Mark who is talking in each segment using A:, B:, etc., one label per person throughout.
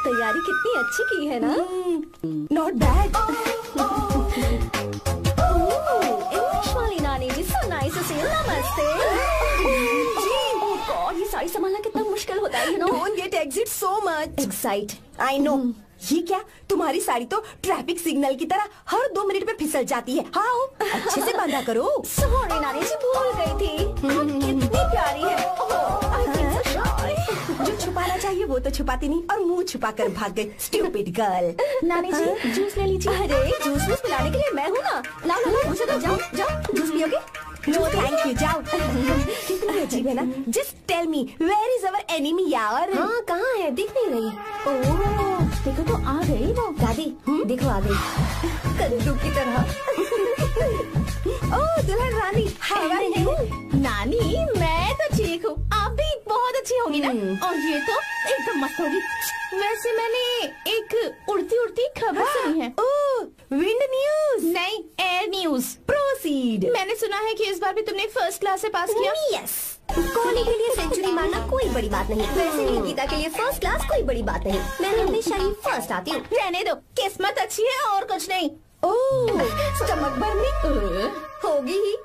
A: तैयारी कितनी अच्छी की है ना? Not bad. इंग्लिश वाली नानी जी, so nice to see you. नमस्ते जी। ओह गॉड, ये साड़ी संभालना कितना मुश्किल होता है, you know.
B: Don't get excite so much.
A: Excite?
B: I know. ये क्या, तुम्हारी साड़ी तो ट्रैफिक सिग्नल की तरह हर 2 मिनट में फिसल जाती है। हाँ, अच्छे से बांधा करो।
A: सॉरी नानी जी, भूल गई थी। कितनी प्यारी है।
B: जो छुपाना चाहिए वो तो छुपाती नहीं और मुंह छुपा कर भाग गई। Stupid girl.
A: नानी जी, जूस ले लीजिए। अरे जूस पिलाने के लिए मैं हूँ ना। लाओ मुझे तो, जाओ जाओ, जूस पियोगे?
B: नो थैंक यू, जाओ। कितनी अजीब है ना। Just tell me where is our enemy यार।
A: हाँ, कहाँ है? दिख नहीं रही। ओह देखो तो, आ गई वो। दादी देखो, आ गई कद्दू की तरह।
B: ओह दुल्हन रानी, हाउ आर यू?
A: नानी मैं तो ठीक हूँ, आप भी बहुत अच्छी होगी ना। और ये तो एकदम मस्त होगी। वैसे मैंने एक उड़ती उड़ती खबर सुनी है।
B: ओह विंड न्यूज?
A: नहीं, एयर न्यूज।
B: प्रोसीड।
A: मैंने सुना है कि इस बार भी तुमने फर्स्ट क्लास से पास किया।
B: यस। कोहली के लिए सेंचुरी मारना कोई बड़ी बात नहीं। वैसे भी गीता के लिए फर्स्ट क्लास कोई बड़ी बात नहीं। मैं हमेशा ही फर्स्ट आती हूँ।
A: रहने दो, किस्मत अच्छी है और कुछ नहीं।
B: ओह स्टमक बर्निंग होगी ही,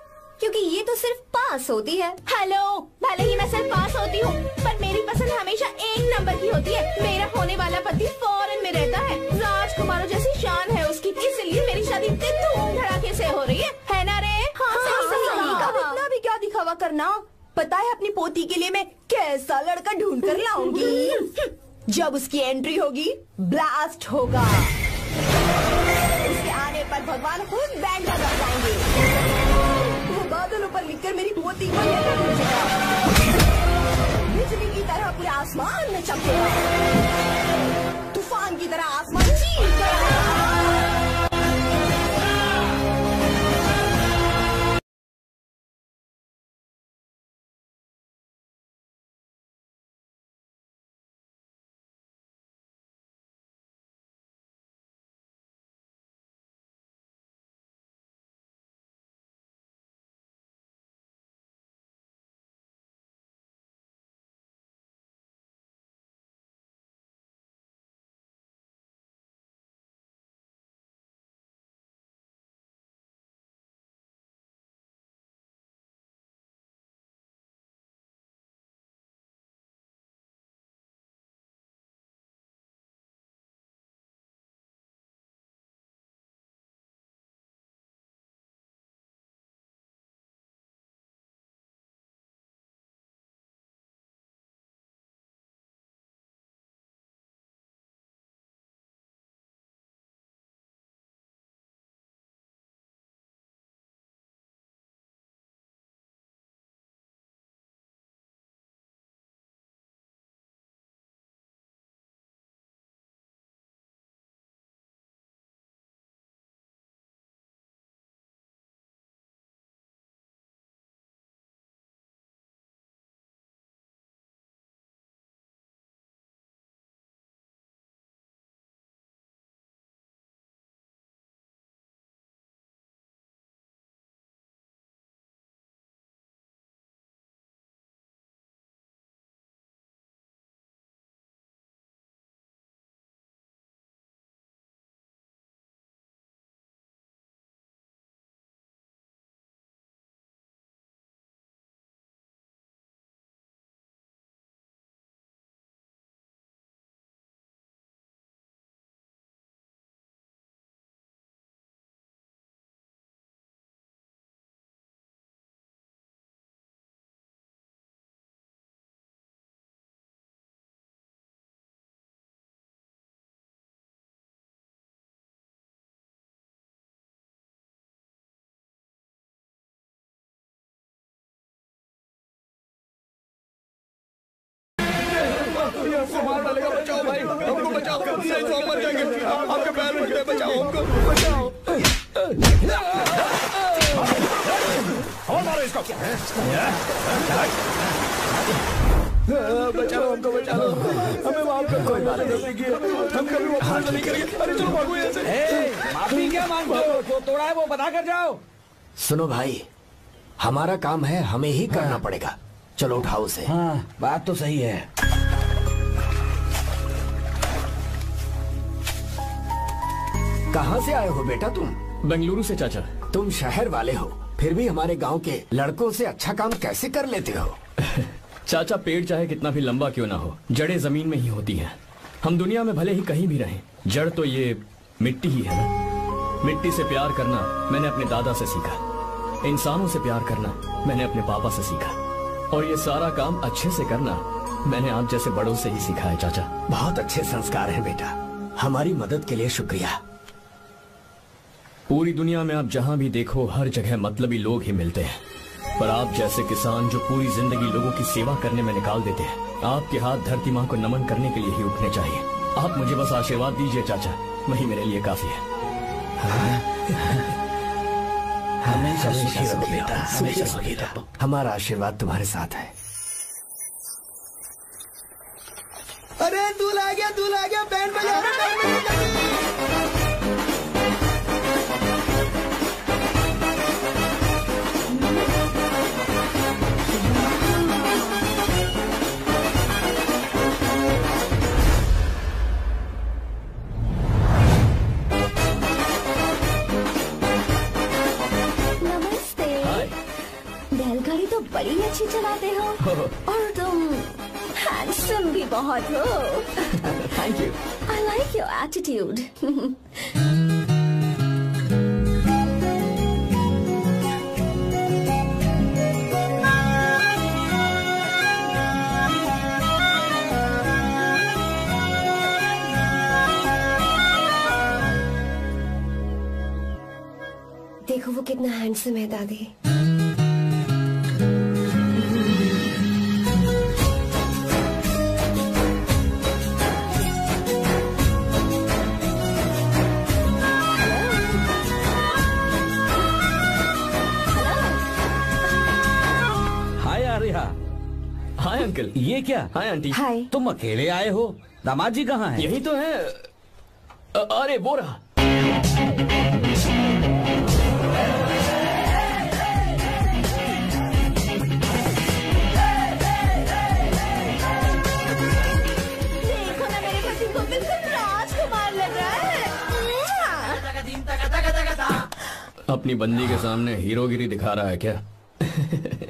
B: क्योंकि ये तो सिर्फ पास होती है।
A: हेलो, भले ही मैं सिर्फ पास होती हूँ, पर मेरी पसंद हमेशा 1 नंबर की होती है। मेरा होने वाला पति फॉरेन में रहता है, राजकुमारों जैसी शान है उसकी, इसलिए मेरी शादी इतने धूम धड़ाके से हो रही है ना रे?
B: हाँ, सही। अब इतना भी क्या दिखावा करना। पता है अपनी पोती के लिए मैं कैसा लड़का ढूंढ कर लाऊंगी। जब उसकी एंट्री होगी, ब्लास्ट होगा। उसके आने पर भगवान खुद बैंड बजा जाएंगे। वो बादलों पर लिखकर मेरी पोती को लेकर भेजेगा। बिजली की तरह पूरे आसमान में चमकेगा, तूफान की तरह आसमान चीर कर।
C: मार डालेगा, बचाओ भाई, हमको बचाओ, नहीं तो हम मर जाएंगे। आपके पैर में बचाओ, हमको बचाओ। और मारो इसको। बचाओ हमको, बचाओ, हमें माफ कर दो। हम कभी वापस नहीं करेंगे। अरे चलो भागो यहाँ से।
D: माफी क्या मांगते हो? जो तोड़ा है वो बता कर जाओ।
E: सुनो भाई, हमारा काम है, हमें ही करना पड़ेगा। चलो उठाओ उसे।
D: हाँ, बात तो सही है।
E: कहाँ से आए हो बेटा तुम?
C: बेंगलुरु से चाचा।
E: तुम शहर वाले हो, फिर भी हमारे गांव के लड़कों से अच्छा काम कैसे कर लेते हो?
C: चाचा, पेड़ चाहे कितना भी लंबा क्यों ना हो, जड़ें जमीन में ही होती हैं। हम दुनिया में भले ही कहीं भी रहें, जड़ तो ये मिट्टी ही है ना। मिट्टी से प्यार करना मैंने अपने दादा से सीखा, इंसानों से प्यार करना मैंने अपने पापा से सीखा, और ये सारा काम अच्छे से करना मैंने आप जैसे बड़ों से ही सीखा है चाचा।
E: बहुत अच्छे संस्कार हैं बेटा, हमारी मदद के लिए शुक्रिया।
C: पूरी दुनिया में आप जहां भी देखो हर जगह मतलबी लोग ही मिलते हैं, पर आप जैसे किसान जो पूरी जिंदगी लोगों की सेवा करने में निकाल देते हैं, आपके हाथ धरती माँ को नमन करने के लिए ही उठने चाहिए। आप मुझे बस आशीर्वाद दीजिए चाचा, वही मेरे लिए काफी है।
E: हमेशा सुखी रहो बेटा, हमेशा सुखी रहो। हमारा आशीर्वाद तुम्हारे साथ है।
F: अरे दूल्हा आ गया, बैंड बजा रहा है।
A: बैलगाड़ी तो बड़ी अच्छी चलाते हो और तुम हैंडसम भी बहुत हो।
C: Thank you.
A: I like your attitude.
B: देखो वो कितना हैंडसम है दादी।
C: Hi uncle.
D: ये क्या?
C: Hi aunty.
B: हाय।
D: तुम अकेले आए हो? दामाद जी कहाँ हैं?
C: यही तो है। अरे वो रहा।
A: देखो ना मेरे पति को बिल्कुल राजकुमार लग रहा है।
C: अपनी बंदी के सामने हीरोगिरी दिखा रहा है क्या?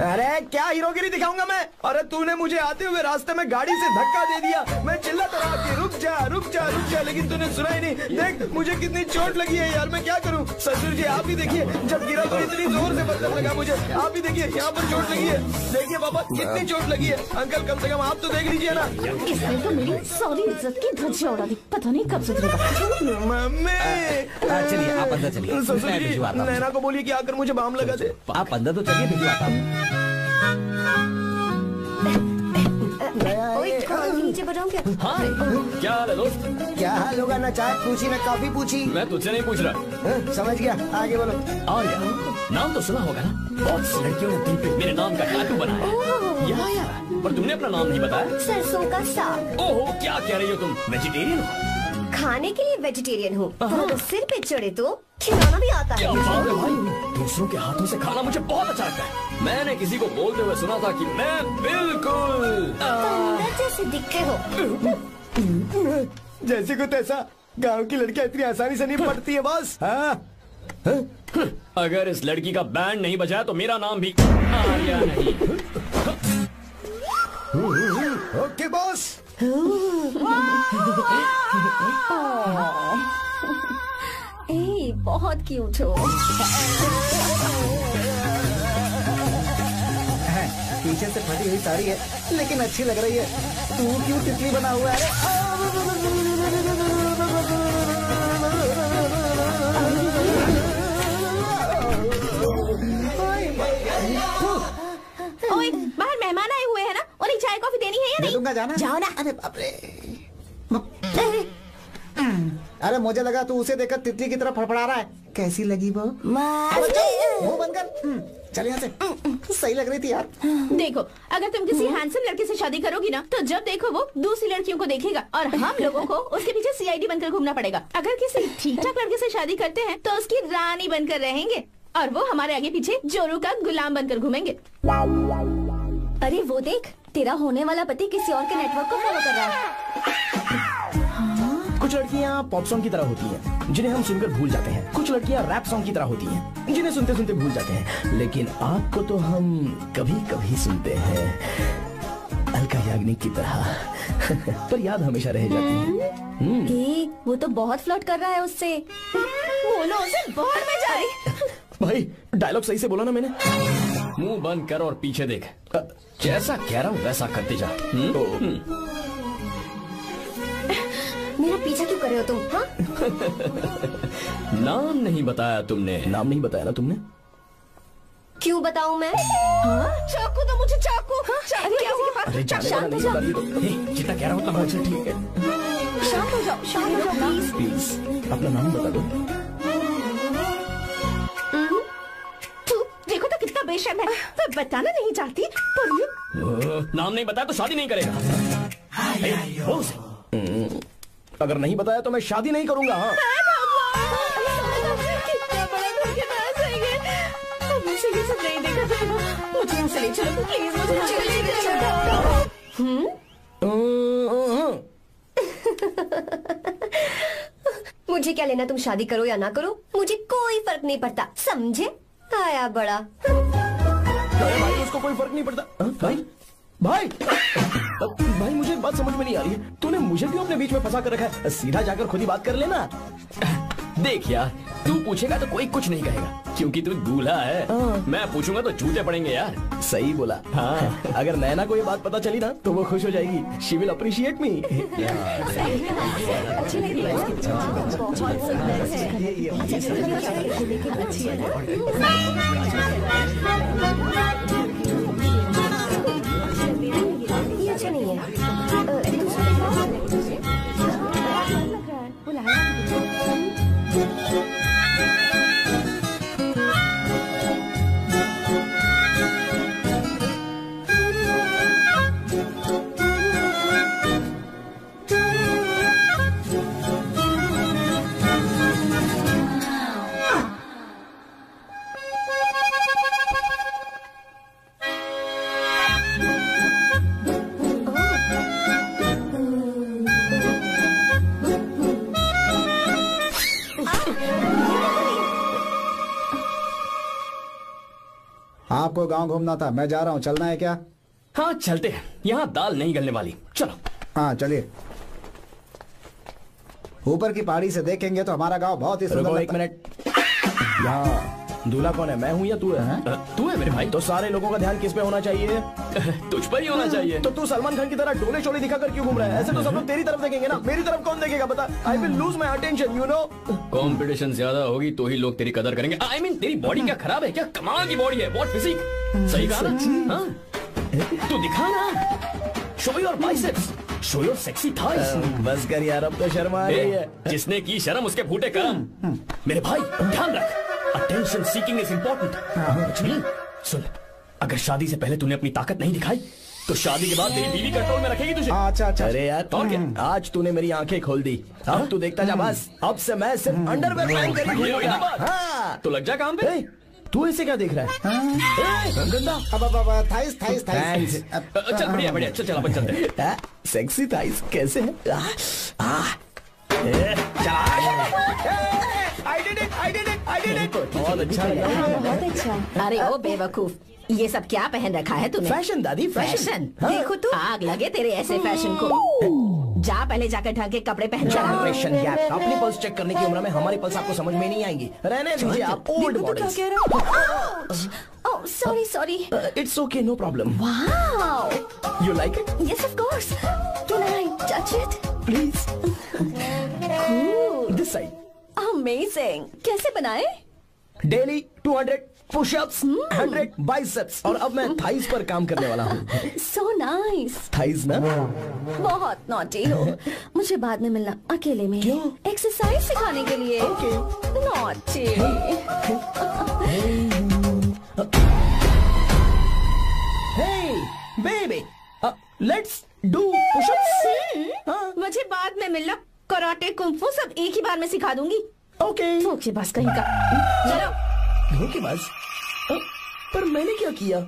F: अरे क्या हीरोगिरी दिखाऊंगा मैं? अरे तूने मुझे आते हुए रास्ते में गाड़ी से धक्का दे दिया। मैं चिल्लाता रहा कि रुक जा रुक जा रुक जा, लेकिन तूने सुना ही नहीं। देख मुझे कितनी चोट लगी है यार, मैं क्या करूं? ससुर जी आप ही देखिए, जब गिरा तो इतनी जोर से पत्थर लगा मुझे। आप ही देखिए यहाँ पर चोट लगी है। देखिए पापा कितनी चोट लगी है। अंकल कम से कम आप तो देख लीजिए ना।
A: इसने तो मेरी सारी इज्जत की धज्जियां उड़ा दी। पता नहीं कब सुधरेगा।
F: मम्मी
D: चलिए आप अंदर चलिए।
F: ससुर
D: मैं
F: जी
D: भिजवाता हूँ।
F: नैना को बोलिए कि आकर मुझे बाम लगा दे।
D: आप अंदर तो चलिए, भिजवाता हूँ।
B: नीचे बताऊं क्या?
C: हाय, क्या हाल है दोस्त?
F: क्या हाल होगा ना, चाय पूछी ना कॉफी पूछी।
C: मैं तुझसे नहीं पूछ रहा।
F: समझ गया, आगे बोलो।
C: आर्या, नाम तो सुना होगा ना? बहुत सी लड़कियों ने दिल पे मेरे नाम का टैटू बनाया। यार, पर तुमने अपना नाम नहीं बताया।
B: सरसों का साग।
C: ओहो, क्या कह रही हो तुम? वेजिटेरियन हो?
B: खाने के लिए वेजिटेरियन हूँ, तो सिर पे चढ़े तो खिलाना भी आता
C: क्या
B: है।
C: बात है भाई, दूसरों के हाथों से खाना मुझे बहुत अच्छा लगता है। मैंने किसी को बोलते हुए सुना था कि मैं बिल्कुल
B: अंदर जैसे दिखते हो।
F: जैसे को तैसा, गांव की लड़कियां इतनी आसानी से नहीं पड़ती है बस।
C: अगर इस लड़की का बैंड नहीं बजा तो मेरा नाम भी आर्या नहीं।
F: Okay boss.
A: ए, बहुत क्यूट हो।
F: पीछे से फटी हुई साड़ी है, लेकिन अच्छी लग रही है। तू क्यों तितली बना हुआ है?
A: ओए, बाहर मेहमान आए हुए हैं ना, उन्हें चाय कॉफी देनी है या नहीं?
F: दूंगा, जाना।
A: जाओ ना।
F: अरे बाप रे। अरे मुझे लगा तू उसे देखकर तितली की तरफ फड़फड़ा रहा है। कैसी लगी वो? मुंह बंद कर। चल यहाँ से। सही लग रही थी यार।
A: देखो, अगर तुम किसी हैंडसम लड़के से शादी करोगी ना, तो जब देखो वो दूसरी लड़कियों को देखेगा और हम लोगों को उसके पीछे सीआईडी बनकर घूमना पड़ेगा। अगर किसी ठीक ठाक लड़के से शादी करते हैं तो उसकी रानी बनकर रहेंगे और वो हमारे आगे पीछे जोरू का गुलाम बनकर घूमेंगे।
B: अरे वो देख, तेरा होने वाला पति किसी और के नेटवर्क को फॉलो कर रहा है।
F: कुछ लड़कियाँ लड़कियां पॉप सॉन्ग की तरह होती हैं, जिन्हें हम सुनकर भूल जाते हैं। कुछ लड़कियां रैप सॉन्ग की तरह होती हैं, जिन्हें सुनते सुनते भूल जाते हैं। लेकिन आपको तो हम कभी कभी सुनते हैं अलका याग्निक की तरह पर याद हमेशा रह जाती है।
B: वो तो बहुत फ्लर्ट कर रहा है उससे।
A: बोलो उसे बाहर में जाए।
F: भाई डायलॉग सही से बोला ना मैंने।
C: मुंह बंद कर और पीछे देख। जैसा कह रहा हूँ वैसा करते जा।
B: मेरा पीछा क्यों कर रहे हो तुम? हाँ?
C: नाम नहीं बताया तुमने।
F: नाम नहीं बताया ना तुमने?
B: क्यों बताऊं मैं?
A: चाकू दो मुझे, चाकू।
B: अरे
A: क्या हुआ?
F: अरे जाने
B: शांत हो जाओ।
F: जितना कह रहा हूँ उतना। अच्छा ठीक है,
B: शांत हो जाओ, शांत हो जाओ प्लीज।
F: प्लीज अपना नाम बता दो।
A: तू देखो तो कितना बेशर्म है। मैं बताना नहीं चाहती पर ये
C: नाम नहीं बताया तो शादी नहीं करेगा। बोल से।
F: अगर नहीं बताया तो मैं शादी नहीं करूंगा। हाँ
A: कितना बड़ा धोखेबाज है ये। अब मुझसे ये सब नहीं देखा जाएगा। मुझे यहाँ से ले चलो प्लीज, मुझे यहाँ से ले चलो।
B: मुझे क्या लेना तुम शादी करो या ना करो, मुझे कोई फर्क नहीं पड़ता, समझे? आया बड़ा।
F: अरे भाई उसको कोई फर्क नहीं पड़ता। भाई भाई भाई मुझे एक बात समझ में नहीं आ रही है, तूने मुझे क्यों अपने बीच में फंसा कर रखा है? सीधा जाकर खुद ही बात कर लेना।
C: देख यार, तू पूछेगा तो कोई कुछ नहीं कहेगा क्योंकि तू दूल्हा है। मैं पूछूंगा तो जूते पड़ेंगे यार।
F: सही बोला। हाँ अगर नैना को ये बात पता चली ना तो वो खुश हो जाएगी। शी विल अप्रिशिएट मी।
B: ये अच्छा नहीं है।
G: आपको गांव घूमना था, मैं जा रहा हूँ, चलना है क्या?
C: हाँ चलते हैं, यहाँ दाल नहीं गलने वाली। चलो।
G: हाँ चलिए। ऊपर की पहाड़ी से देखेंगे तो हमारा गांव बहुत ही सुंदर।
F: एक मिनट, यहाँ दूल्हा कौन है, मैं हूँ या तू है?
C: तू है मेरे भाई।
F: तो सारे लोगों का ध्यान किस पे होना चाहिए?
C: तुझ पर ही होना चाहिए।
F: तो तू सलमान खान की तरह डोले शोले दिखाकर क्यों घूम रहा है? ऐसे तो सब लोग तेरी तरफ देखेंगे ना, मेरी तरफ कौन देखेगा बता? I will lose my attention, you know.
C: Competition ज्यादा होगी तो ही लोग तेरी कदर करेंगे। आई मीन तेरी बॉडी क्या खराब है क्या? कमाल की बॉडी है, व्हाट फिजिक। सही कहा ना? हाँ? तू दिखा ना, show your biceps, show your sexy thighs.
F: बस कर यार, अब तो शर्म आ रही है।
C: जिसने की शर्म उसके फूटे कर्म। मेरे भाई ध्यान रख, अटेंशन सीकिंग इज इम्पोर्टेंट। सुन, अगर शादी से पहले तूने अपनी ताकत नहीं दिखाई तो शादी के बाद तेरी बीवी कंट्रोल में रखेगी तुझे।
G: अच्छा अच्छा।
F: अरे यार
C: और क्या?
F: आज तूने मेरी आंखें खोल दी, अब तू देखता जा बस। अब से मैं सिर्फ अंडरवेयर पहन कर ही
C: ये हुई ना
F: घूमूंगा।
C: बात?
F: हाँ।
C: तो लग जा काम पे।
F: ए, तू ऐसे क्या देख रहा है? गंदा।
G: अब थाइस थाइस थाइस।
C: चल बढ़िया बढ़िया, चल अपन चलते हैं।
F: सेक्सी थाइस कैसे है? बहुत अच्छा लगा।
B: बहुत अच्छा।
H: अरे ओ बेवकूफ, ये सब क्या पहन रखा है तूने?
F: फैशन दादी,
H: फैशन।
F: हाँ।
H: देखो तू, आग लगे तेरे ऐसे फैशन को। जा पहले जाकर ढंग के कपड़े पहन कर आ।
F: Generation gap. अपनी पल्स चेक करने की उम्र में हमारी पल्स आपको समझ में नहीं आएंगी। रहने दीजिए, आप old models.
B: Oh sorry sorry.
F: It's okay, no problem.
B: Wow,
F: you like it?
B: Yes of course. Can I touch it
F: please. This side.
B: Amazing. कैसे बनाए?
F: डेली 200 पुशअप्स, 100 बाइसेप्स, और अब मैं थाइस पर काम करने वाला हूँ।
B: So nice.
F: थाइस ना?
B: बहुत नॉटी हो। मुझे बाद में मिलना अकेले में।
F: क्यों?
B: एक्सरसाइज सिखाने के लिए।
F: Okay.
B: Naughty.
F: Hey, baby, let's do push-ups. हाँ,
A: मुझे बाद में मिलना। कराटे कुंफू सब एक ही बार में सिखा दूंगी।
F: okay.
A: धोखेबाज कहीं का। चलो।
F: धोखेबाज? पर मैंने क्या किया?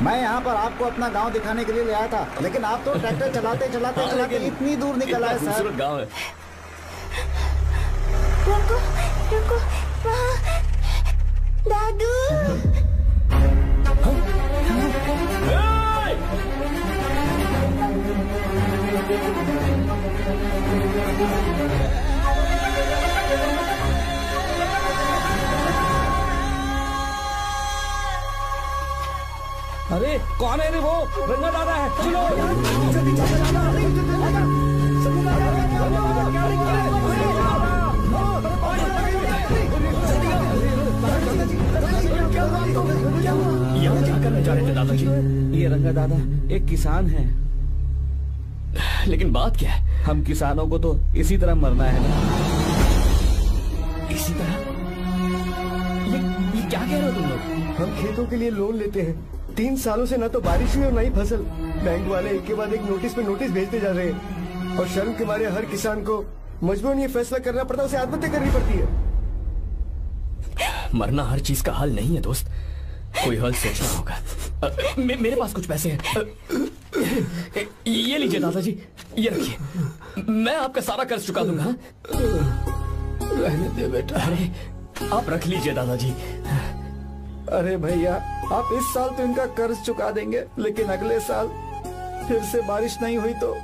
G: मैं यहाँ पर आपको अपना गांव दिखाने के लिए ले आया था, लेकिन आप तो ट्रैक्टर चलाते चलाते चलाते इतनी दूर निकल आए सर।
C: खूबसूरत गाँव है।
A: रुको रुको, वहाँ दादू।
D: अरे कौन है रे वो? रंगा दादा है, चलो।
C: यहाँ क्या करने जा रहे थे दादाजी?
D: ये रंगा दादा एक किसान है।
C: लेकिन बात क्या है?
D: हम किसानों को तो इसी तरह मरना है ना।
C: इसी तरह? ये क्या कह रहे हो तुम लोग?
F: हम खेतों के लिए लोन लेते हैं। 3 सालों से ना तो बारिश हुई और ना ही फसल। बैंक वाले एक के बाद एक नोटिस पे नोटिस भेजते जा रहे हैं और शर्म के मारे हर किसान को मजबूरन ये फैसला करना पड़ता है, उसे आत्महत्या करनी पड़ती है।
C: मरना हर चीज का हल नहीं है दोस्त, कोई हल सोचना होगा। मेरे पास कुछ पैसे हैं, ये लीजिए दादाजी, ये रखिए, मैं आपका सारा कर्ज चुका दूंगा।
F: रहने दे बेटा।
C: अरे आप रख लीजिए दादाजी।
F: अरे भैया, आप इस साल तो इनका कर्ज चुका देंगे, लेकिन अगले साल फिर से बारिश नहीं हुई तो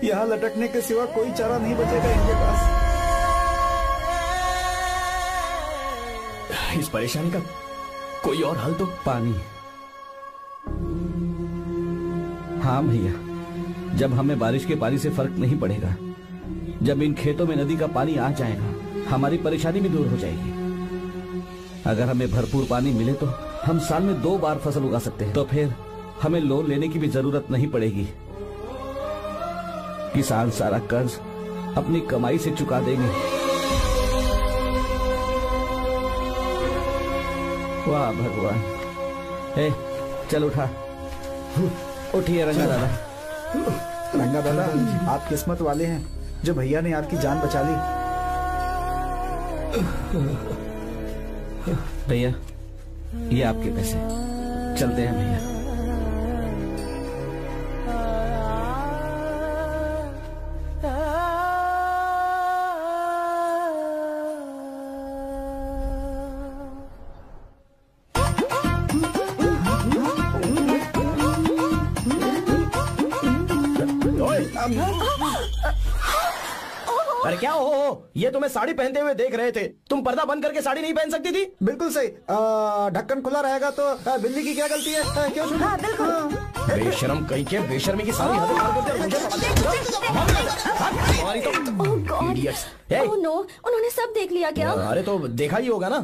F: यहाँ लटकने के सिवा कोई चारा नहीं बचेगा इनके पास।
C: इस परेशानी का कोई और हल तो?
D: पानी। हाँ भैया, जब हमें बारिश के पानी से फर्क नहीं पड़ेगा, जब इन खेतों में नदी का पानी आ जाएगा, हमारी परेशानी भी दूर हो जाएगी। अगर हमें भरपूर पानी मिले तो हम साल में 2 बार फसल उगा सकते हैं, तो फिर हमें लोन लेने की भी जरूरत नहीं पड़ेगी। किसान सारा कर्ज अपनी कमाई से चुका देंगे। वाह भगवान। चल उठा, उठिए रंगा दादा।
G: रंगा दादा, आप किस्मत वाले हैं जो भैया ने आपकी जान बचा ली।
D: भैया ये आपके पैसे, चलते हैं भैया।
F: अरे क्या हो, ये तुम्हें साड़ी पहनते हुए देख रहे थे, तुम पर्दा बंद करके साड़ी नहीं पहन सकती थी?
G: बिल्कुल सही। ढक्कन खुला रहेगा तो बिल्ली की क्या गलती है? क्यों छोटा?
B: हाँ बिल्कुल।
F: बेशरम कहीं के, बेशर्मी की सारी हदें पार करते
A: ओह गॉड, ओह नो, उन्होंने सब देख लिया क्या?
F: अरे तो देखा ही होगा ना।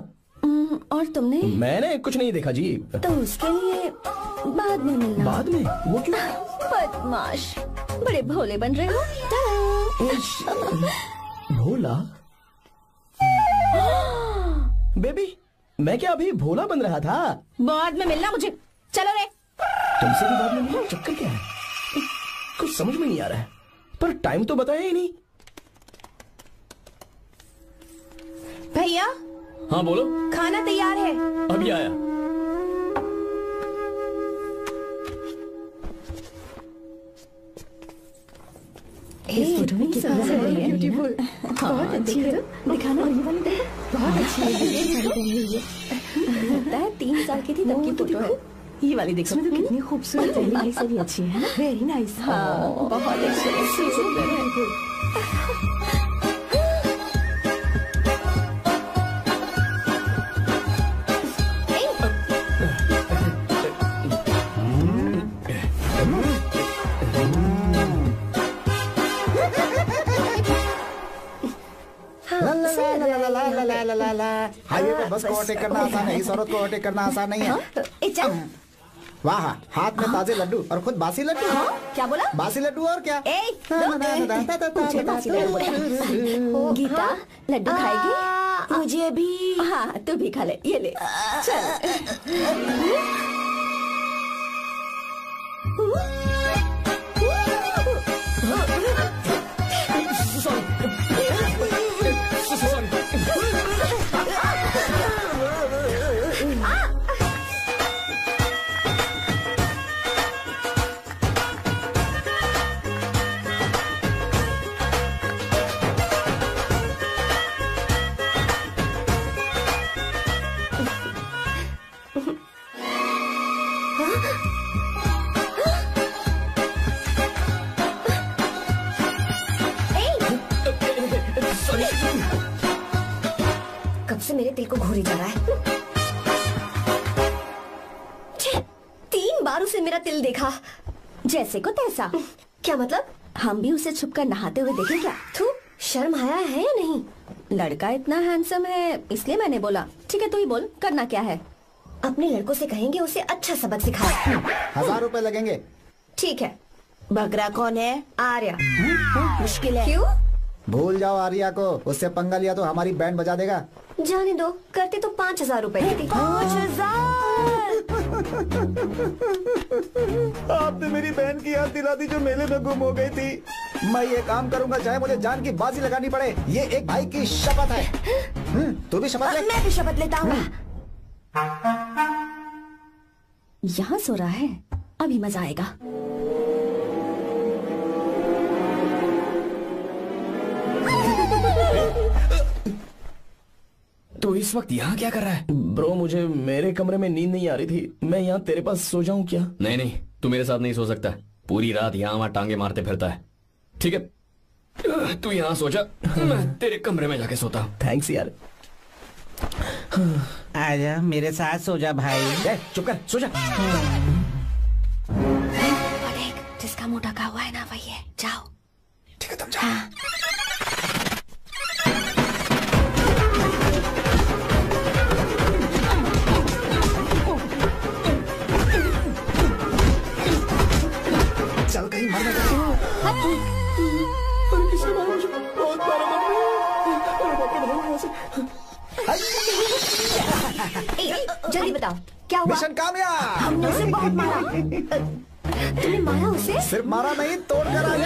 A: और तुमने?
F: मैंने कुछ नहीं देखा जी।
A: तो उसके लिए बाद में मिलना।
F: बाद में? वो क्यों?
A: बदमाश, बड़े भोले बन रहे हो।
F: भोला? बेबी, मैं क्या अभी भोला बन रहा था?
A: बाद में मिलना मुझे। चलो रे।
F: तुमसे भी बाद में मिलना? चक्कर क्या है? कुछ समझ में नहीं आ रहा है, पर टाइम तो बताया ही नहीं।
B: भैया।
C: हाँ बोलो।
B: खाना तैयार है।
C: अभी आया।
A: इस फोटो में कितना ब्यूटीफुल, बहुत अच्छी है। दिखाना, ये वाली देखो, बहुत अच्छी है। लगता है 3 साल की थी तब की फोटो है। ये वाली देखो, कितनी खूबसूरत है। ये से भी अच्छी है ना? Very nice. हाँ बहुत अच्छी।
G: हाईवे पे बस को ओवरटेक करना आसान है, इस औरत को ओवरटेक करना आसान नहीं है। वाह, हाथ में ताजे लड्डू और खुद बासी लड्डू।
B: क्या बोला?
G: बासी लड्डू और क्या?
A: मुझे बासी लड्डू बोला। गीता, लड्डू खाएगी?
B: मुझे भी।
A: हाँ तू भी खा ले, ये ले। चल।
I: तिल को घूरी जा रहा है। 3 बार उसे मेरा तिल देखा, जैसे को तैसा। क्या मतलब? हम भी उसे छुपकर नहाते हुए देखें क्या? थू, शर्म आया है या नहीं? लड़का इतना हैंडसम है इसलिए मैंने बोला। ठीक है, तू ही बोल, करना क्या है? अपने लड़कों से कहेंगे उसे अच्छा सबक सिखाए।
G: 1000 रुपए लगेंगे।
I: ठीक है।
B: बकरा कौन है?
I: आर्या।
B: मुश्किल है।
I: क्यों?
G: भूल जाओ आर्या को, उससे पंगा लिया तो हमारी बैंड बजा देगा।
I: जाने दो, करते तो 5000 रुपए देती।
B: 5000।
F: आपने मेरी बहन की याद दिला दी जो मेले में गुम हो गई थी।
G: मैं ये काम करूंगा चाहे मुझे जान की बाजी लगानी पड़े। ये एक भाई की शपथ है। तू भी शपथ ले।
B: मैं भी शपथ लेता हूँ।
I: यहाँ सो रहा है, अभी मजा आएगा।
E: तो इस वक्त यहाँ क्या कर रहा है? ब्रो, मुझे मेरे कमरे में नींद नहीं आ रही थी। मैं यहाँ तेरे पास सो जाऊं क्या?
C: नहीं नहीं, तू मेरे साथ नहीं सो सकता। पूरी रात यहाँ वहाँ टांगे मारते फिरता है। ठीक है, तू यहाँ सो जा, मैं तेरे कमरे में जाके सोता हूँ।
E: थैंक्स यार।
D: आजा मेरे साथ सो जा भाई।
E: चुप कर, सो जा।
I: देख, जिसका मुंह ढका हुआ है ना वही है। जाओ।
E: ठीक है, तुम जाओ।
G: चल कहीं मर ना।
I: जल्दी बताओ क्या हुआ?
G: मिशन कामयाब।
I: हमने उसे बहुत मारा। तुमने मारा उसे?
G: सिर्फ मारा नहीं, तोड़ कर आ गए।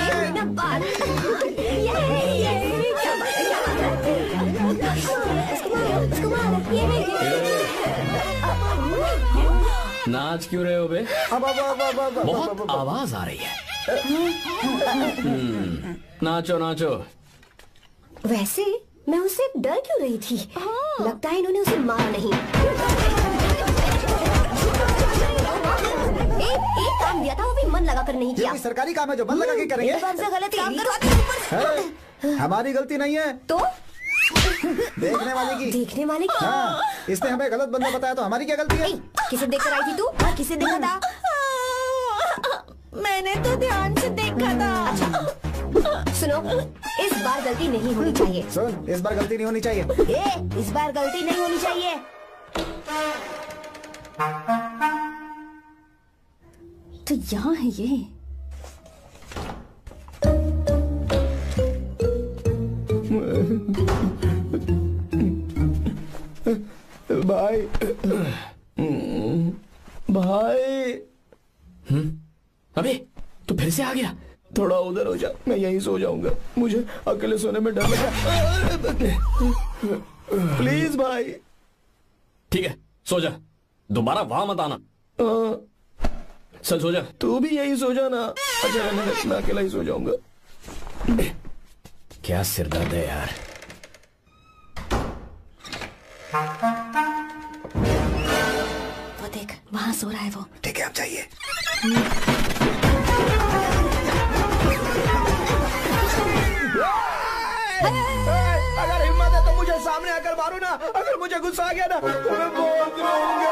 C: नाच क्यों रहे हो बे? बहुत आवाज आ रही है। नाचो नाचो।
I: वैसे मैं उससे डर क्यों रही थी? लगता है इन्होंने उसे मारा नहीं। एक काम दिया था वो भी मन लगा कर नहीं
G: ये
I: किया।
G: कोई सरकारी काम है जो बंद लगा के करेंगे?
I: एकदम से गलत काम करो।
G: है, हमारी गलती नहीं है।
I: तो
G: देखने वाले की।
I: देखने वाले की?
G: हाँ, इसने हमें गलत बंदा बताया तो हमारी क्या गलती है?
I: किसे देखकर आई थी तू? किसे देखा था?
B: मैंने तो ध्यान से देखा था।
I: सुनो, इस बार गलती नहीं होनी चाहिए।
G: सुन, इस बार गलती नहीं होनी चाहिए।
B: इस बार गलती नहीं होनी चाहिए।
I: तो यहाँ है ये।
F: भाई भाई।
C: अबे तू फिर से आ गया?
F: थोड़ा उधर हो जा, मैं यहीं सो जाऊंगा। मुझे अकेले सोने में डर लगा। प्लीज भाई।
C: ठीक है, सो जा, दोबारा वहां मत आना। चल सो जा।
F: तू भी यही सो जा ना। अच्छा, मैं अकेला ही सो जाऊंगा।
C: क्या सिरदर्द है यार।
I: वो देख, वहाँ सो रहा है वो।
F: ठीक है, आप जाइए। अगर हिम्मत है तो मुझे सामने आकर मारो ना। अगर मुझे गुस्सा आ गया ना तो मैं बहुत रोऊंगा।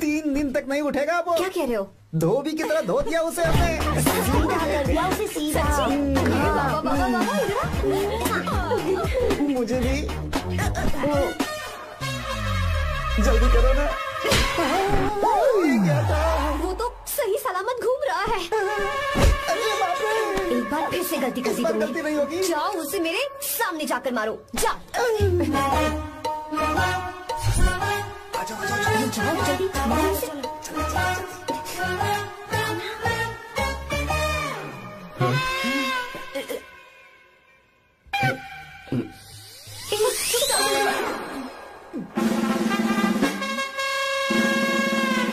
F: 3 दिन तक नहीं उठेगा वो।
I: क्या कह रहे हो?
F: धोबी की तरह धो दिया उसे हमने।
I: सीधा कर दिया उसे, सीधा।
F: मुझे भी जल्दी करो ना।
I: वो तो सही सलामत घूम रहा है। एक बार फिर से गलती कर दी तुमने।
F: गलती नहीं होगी।
I: जाओ उसे मेरे सामने जाकर मारो। जाओ जल्दी मारो उसे।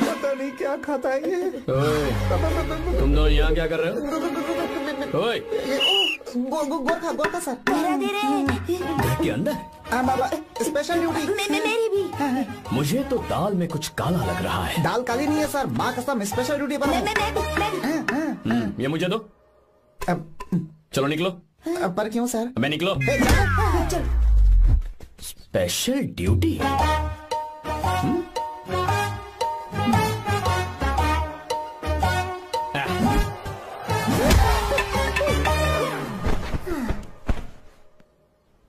F: पता नहीं क्या खाता है ये।
C: तुम दोनों यहाँ क्या कर रहे हो? ओए,
G: गोरखा सर।
C: घर के अंदर?
G: बाबा, स्पेशल ड्यूटी।
B: मेरी भी।
C: मुझे तो दाल में कुछ काला लग रहा है।
G: दाल काली नहीं है सर, माँ कसम स्पेशल ड्यूटी पर है।
C: ये मुझे दो। चलो निकलो।
G: पर क्यों सर?
C: मैं निकलो।
G: चल।
C: Special duty?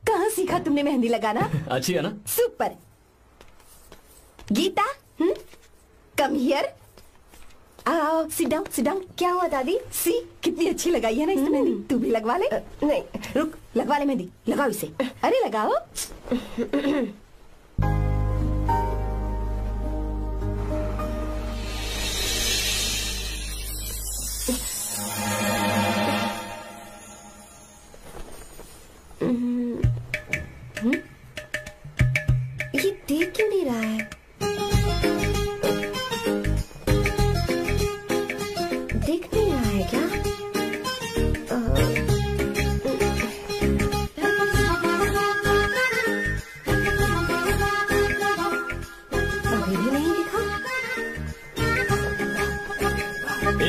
B: कहाँ सीखा तुमने मेहंदी लगाना?
C: अच्छी है ना?
B: सुपर। Geeta, come here. आओ, सिट डाउन, सिट डाउन। क्या हुआ दादी? सी कितनी अच्छी लगाई है ना इसने मेहंदी। तू भी लगवा ले। नहीं रुक, लगवा ले मेहंदी। लगाओ इसे। अरे लगाओ।
I: ये देख क्यों नहीं रहा है? देख नहीं रहा है क्या? अभी भी नहीं दिखा।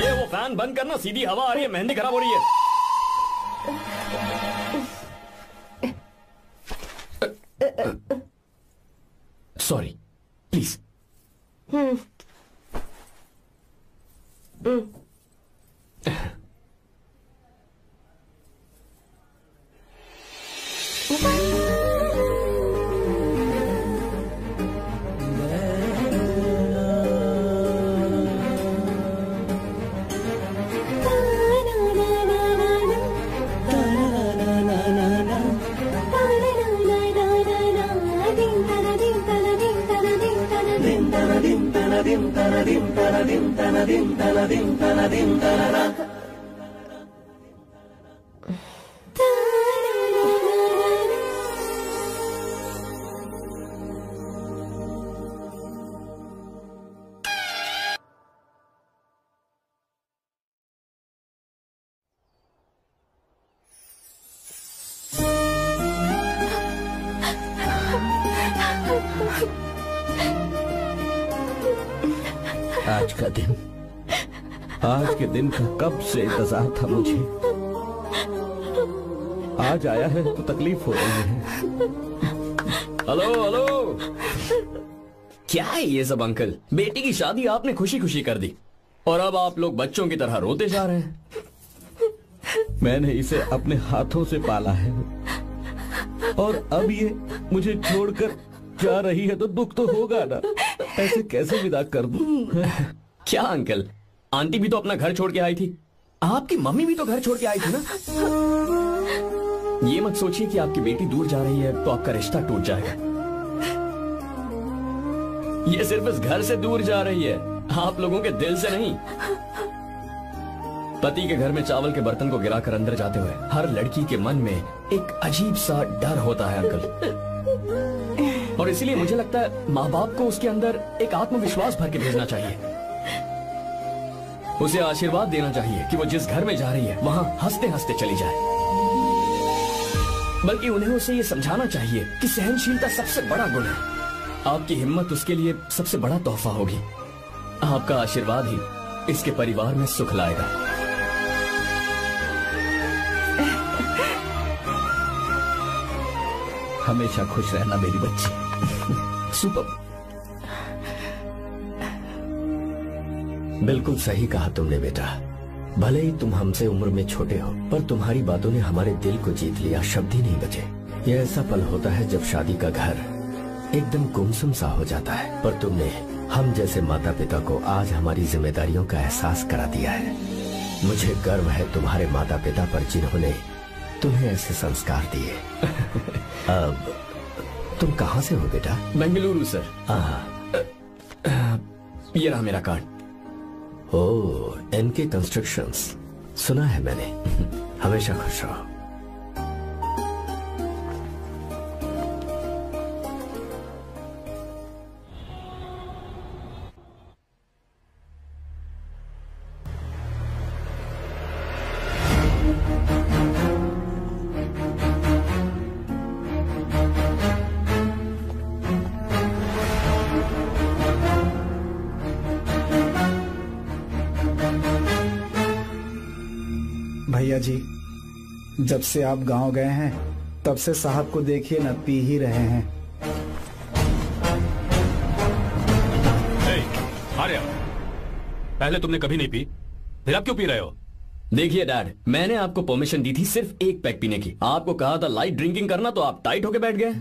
C: वो फैन बंद करना, सीधी हवा आ रही है, मेहंदी खराब हो रही है। Sorry, please.
D: आज के दिन का कब से इंतजार था मुझे। आज आया है तो तकलीफ हो रही है।
C: हेलो हेलो, क्या है ये सब अंकल? बेटी की शादी आपने खुशी खुशी कर दी और अब आप लोग बच्चों की तरह रोते जा रहे हैं।
D: मैंने इसे अपने हाथों से पाला है और अब ये मुझे छोड़कर जा रही है तो दुख तो होगा ना। ऐसे कैसे विदा कर दूं?
C: क्या अंकल, आंटी भी तो अपना घर छोड़ के आई थी, आपकी मम्मी भी तो घर छोड़ के आई थी ना। ये मत सोचिए कि आपकी बेटी दूर जा रही है तो आपका रिश्ता टूट जाएगा। ये सिर्फ इस घर से दूर जा रही है, आप लोगों के दिल से नहीं। पति के घर में चावल के बर्तन को गिराकर अंदर जाते हुए हर लड़की के मन में एक अजीब सा डर होता है अंकल, और इसीलिए मुझे लगता है माँ बाप को उसके अंदर एक आत्मविश्वास भर के भेजना चाहिए। उसे आशीर्वाद देना चाहिए कि वो जिस घर में जा रही है वहां हंसते हंसते चली जाए। बल्कि उन्हें उसे ये समझाना चाहिए कि सहनशीलता सबसे बड़ा गुण है। आपकी हिम्मत उसके लिए सबसे बड़ा तोहफा होगी। आपका आशीर्वाद ही इसके परिवार में सुख लाएगा।
D: हमेशा खुश रहना मेरी बच्ची।
E: सुपर। बिल्कुल सही कहा तुमने बेटा। भले ही तुम हमसे उम्र में छोटे हो, पर तुम्हारी बातों ने हमारे दिल को जीत लिया, शब्द ही नहीं बचे। यह ऐसा पल होता है जब शादी का घर एकदम गुमसुम सा हो जाता है, पर तुमने हम जैसे माता पिता को आज हमारी जिम्मेदारियों का एहसास करा दिया है। मुझे गर्व है तुम्हारे माता पिता पर जिन्होंने तुम्हें ऐसे संस्कार दिए। अब तुम कहाँ से हो बेटा?
C: बेंगलुरु सर। ये रहा मेरा कार्ड।
E: ओह, एनके कंस्ट्रक्शंस, सुना है मैंने। हमेशा खुश रहो।
F: भैया जी,
G: जब से आप गांव गए हैं तब से साहब को देखिए न पी ही रहे हैं।
C: आर्या, पहले तुमने कभी नहीं पी, फिर अब क्यों पी रहे हो? देखिए डैड, मैंने आपको परमिशन दी थी सिर्फ एक पैक पीने की। आपको कहा था लाइट ड्रिंकिंग करना, तो आप टाइट होके बैठ गए।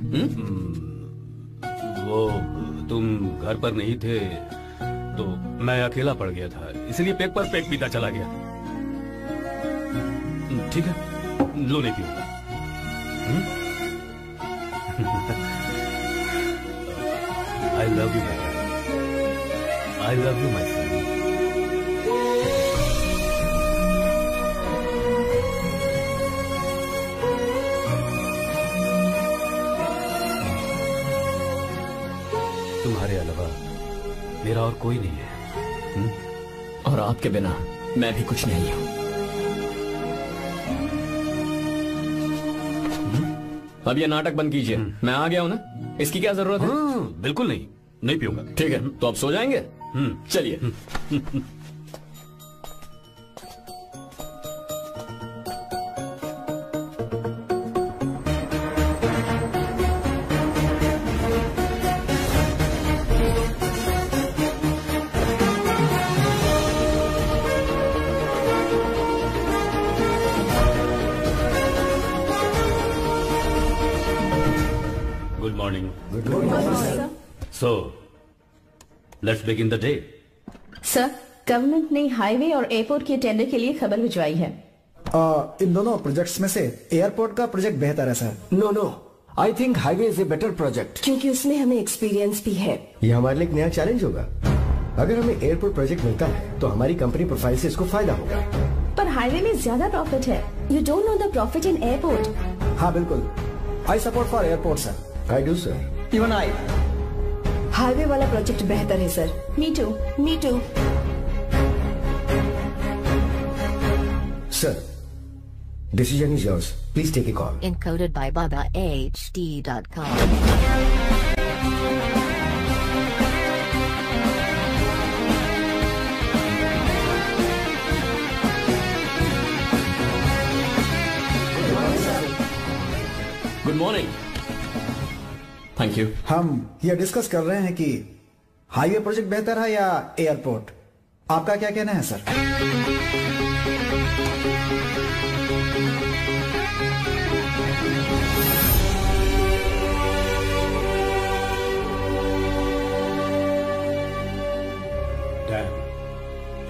J: वो तुम घर पर नहीं थे तो मैं अकेला पड़ गया था, इसलिए पैक पर पैक पीता चला गया। ठीक है, लो नहीं पियो। I love you my son, I love you my son. तुम्हारे अलावा मेरा और कोई नहीं है।
C: और आपके बिना मैं भी कुछ नहीं हूं। अब ये नाटक बंद कीजिए। मैं आ गया हूं ना, इसकी क्या जरूरत है?
J: बिल्कुल नहीं, नहीं पीऊंगा।
C: ठीक है, तो आप सो जाएंगे? चलिए।
J: So, let's begin the day.
A: Sir, government ने हाईवे और एयरपोर्ट के टेंडर के लिए खबर भिजवाई है।
G: इन दोनों प्रोजेक्ट्स में से एयरपोर्ट का प्रोजेक्ट बेहतर है sir.
E: No, I think highway is a better project,
I: क्योंकि उसमें हमें एक्सपीरियंस भी है।
E: ये हमारे लिए एक नया चैलेंज होगा। अगर हमें एयरपोर्ट प्रोजेक्ट मिलता है तो हमारी कंपनी प्रोफाइल से इसको फायदा होगा।
A: पर हाईवे में ज्यादा प्रॉफिट है।
I: You don't know the profit in airport.
G: हाँ बिल्कुल, I support for airport sir.
E: I do sir.
G: Even I.
I: Highway वाला प्रोजेक्ट बेहतर है sir.
A: Me too, me too.
E: Sir, decision is yours. Please take a call.
K: Encoded by BabaHD.com.
C: Good morning. Thank you.
G: हम ये discuss कर रहे हैं कि highway project बेहतर है या एयरपोर्ट। आपका क्या कहना है sir?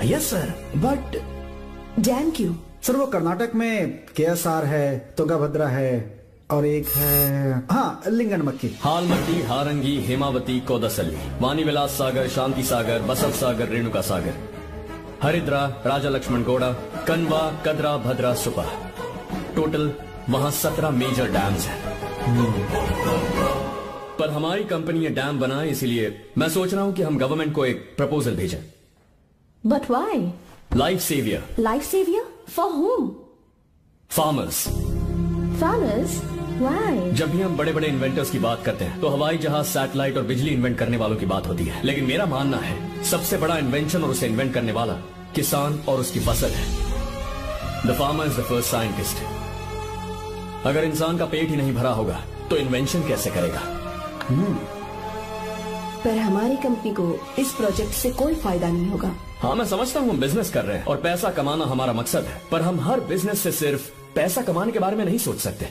G: Yes sir, but
I: dam क्यों?
G: सर वो कर्नाटक में केएसआर है, तुंगभद्रा है और एक है हाँ लिंगनमक्की।
C: हालमट्टी, हारंगी, हेमावती, कोदसली, वाणीविलास सागर, शांति सागर, बसव सागर, रेणुका सागर, हरिद्रा, राजा लक्ष्मण गौड़ा, कनवा, कदरा, भद्रा, सुपा। टोटल वहां 17 मेजर डैम्स हैं। पर हमारी कंपनी ये डैम बनाए, इसीलिए मैं सोच रहा हूं कि हम गवर्नमेंट को एक प्रपोजल भेजें।
A: But why?
C: Life saviour.
I: Life saviour for home?
C: Farmers.
A: Farmers? Why?
C: जब भी हम बड़े बड़े इन्वेंटर्स की बात करते हैं तो हवाई जहाज, सैटेलाइट और बिजली इन्वेंट करने वालों की बात होती है, लेकिन मेरा मानना है सबसे बड़ा इन्वेंशन और उसे इन्वेंट करने वाला किसान और उसकी फसल है। The farmer is the first scientist. अगर इंसान का पेट ही नहीं भरा होगा तो इन्वेंशन कैसे करेगा?
I: पर हमारी कंपनी को इस प्रोजेक्ट से कोई फायदा नहीं होगा।
C: हाँ, मैं समझता हूँ हम बिजनेस कर रहे हैं और पैसा कमाना हमारा मकसद है, पर हम हर बिजनेस से सिर्फ पैसा कमाने के बारे में नहीं सोच सकते।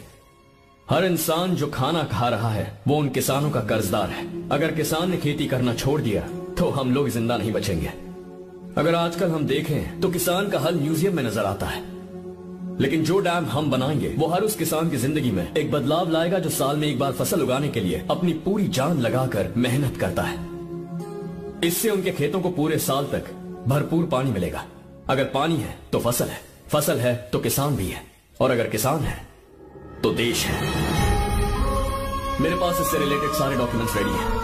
C: हर इंसान जो खाना खा रहा है वो उन किसानों का कर्जदार है। अगर किसान ने खेती करना छोड़ दिया तो हम लोग जिंदा नहीं बचेंगे। अगर आजकल हम देखें तो किसान का हल म्यूजियम में नजर आता है, लेकिन जो डैम हम बनाएंगे वो हर उस किसान की जिंदगी में एक बदलाव लाएगा जो साल में एक बार फसल उगाने के लिए अपनी पूरी जान लगाकर मेहनत करता है। इससे उनके खेतों को पूरे साल तक भरपूर पानी मिलेगा। अगर पानी है तो फसल है, फसल है तो किसान भी है, और अगर किसान है तो देश है। मेरे पास इससे रिलेटेड सारे डॉक्यूमेंट्स रेडी हैं।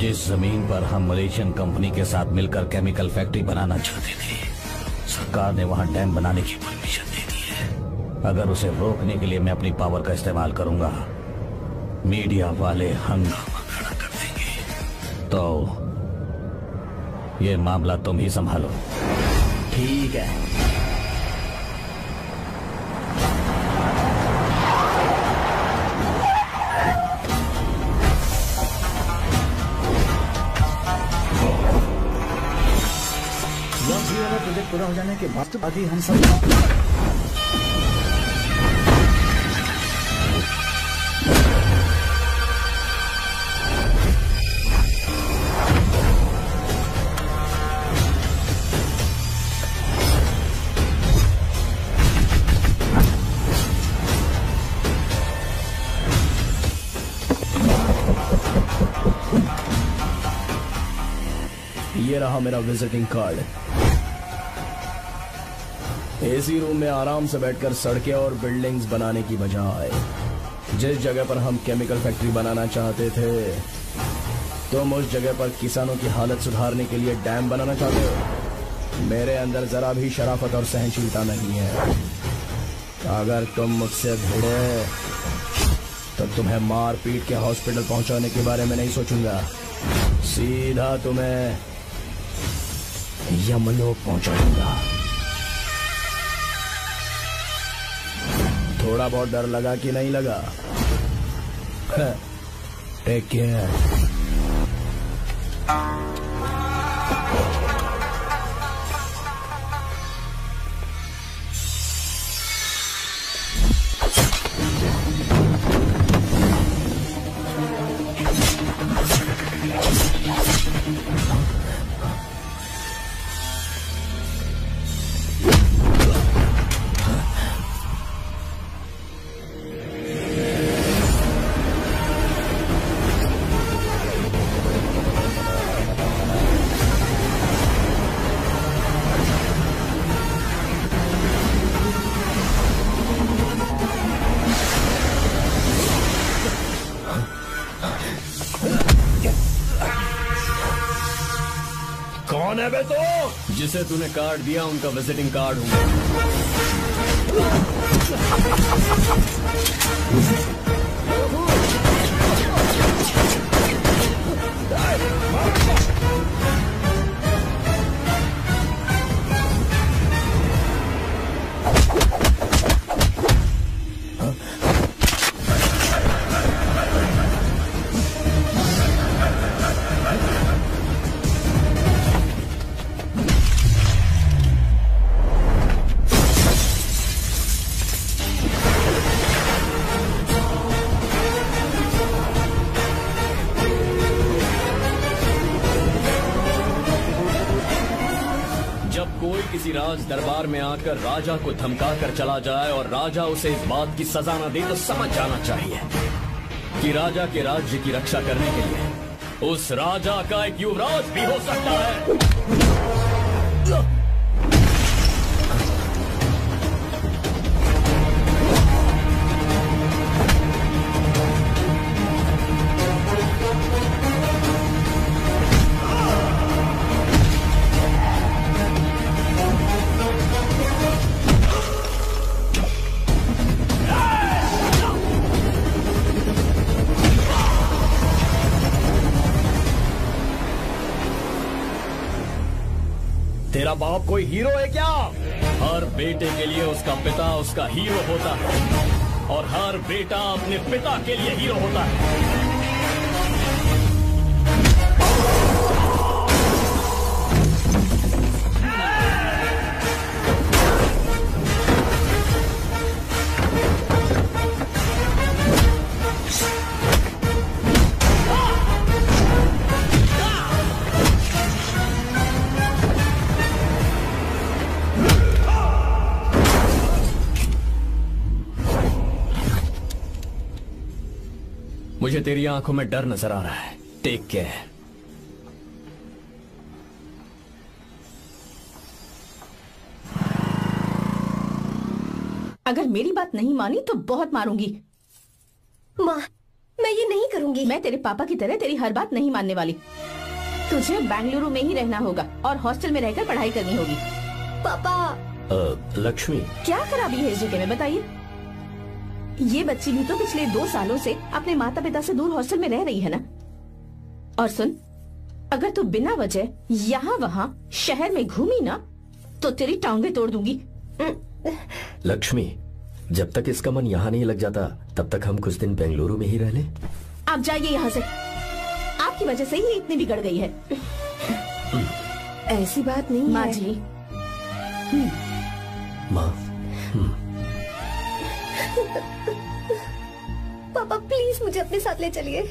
D: जिस जमीन पर हम मलेशियन कंपनी के साथ मिलकर केमिकल फैक्ट्री बनाना चाहते थे, सरकार ने वहां डैम बनाने की परमिशन दे दी है। अगर उसे रोकने के लिए मैं अपनी पावर का इस्तेमाल करूंगा, मीडिया वाले हंगामा खड़ा कर देंगे। तो ये मामला तुम ही संभालो।
E: ठीक है।
G: प्रोजेक्ट पूरा हो जाने के बाद अभी हम सब
C: ये रहा मेरा विजिटिंग कार्ड। एसी रूम में आराम से बैठकर सड़कें और बिल्डिंग्स बनाने की बजाय जिस जगह पर हम केमिकल फैक्ट्री बनाना चाहते थे, तुम उस जगह पर किसानों की हालत सुधारने के लिए डैम बनाना चाहते हो। मेरे अंदर जरा भी शराफत और सहनशीलता नहीं है। अगर तुम मुझसे भिड़े तो तुम्हें मार पीट के हॉस्पिटल पहुंचाने के बारे में नहीं सोचूंगा, सीधा तुम्हें यमलोक पहुंचाऊंगा। थोड़ा बहुत डर लगा कि नहीं लगा? Take care.
E: कौन है बे तो?
C: जिसे तूने कार्ड दिया उनका विजिटिंग कार्ड हूँ। किसी राज दरबार में आकर राजा को धमका कर चला जाए और राजा उसे इस बात की सजा न दे, तो समझ जाना चाहिए कि राजा के राज्य की रक्षा करने के लिए उस राजा का एक युवराज भी हो सकता है। तेरा बाप कोई हीरो है क्या? हर बेटे के लिए उसका पिता उसका हीरो होता है और हर बेटा अपने पिता के लिए हीरो होता है। मुझे तेरी आंखों में डर नजर आ रहा है। Take care.
H: अगर मेरी बात नहीं मानी तो बहुत मारूंगी।
I: माँ, मैं ये नहीं करूंगी।
A: मैं तेरे पापा की तरह तेरी हर बात नहीं मानने वाली। तुझे बेंगलुरु में ही रहना होगा और हॉस्टल में रहकर पढ़ाई करनी होगी।
I: पापा।
E: लक्ष्मी,
A: क्या खराबी है इस जगह में बताइए? ये बच्ची भी तो पिछले 2 सालों से अपने माता पिता से दूर हॉस्टल में रह रही है ना। और सुन, अगर तू बिना वजह यहाँ वहाँ शहर में घूमी ना तो तेरी टांगें तोड़ दूंगी।
E: लक्ष्मी, जब तक इसका मन यहाँ नहीं लग जाता तब तक हम कुछ दिन बेंगलुरु में ही रह लें।
A: आप जाइए यहाँ से, आपकी वजह से ही इतनी बिगड़ गई है।
I: ऐसी बात नहीं
A: माँ
I: है।
A: जी।
E: माँ।
I: पापा प्लीज मुझे अपने साथ ले चलिए।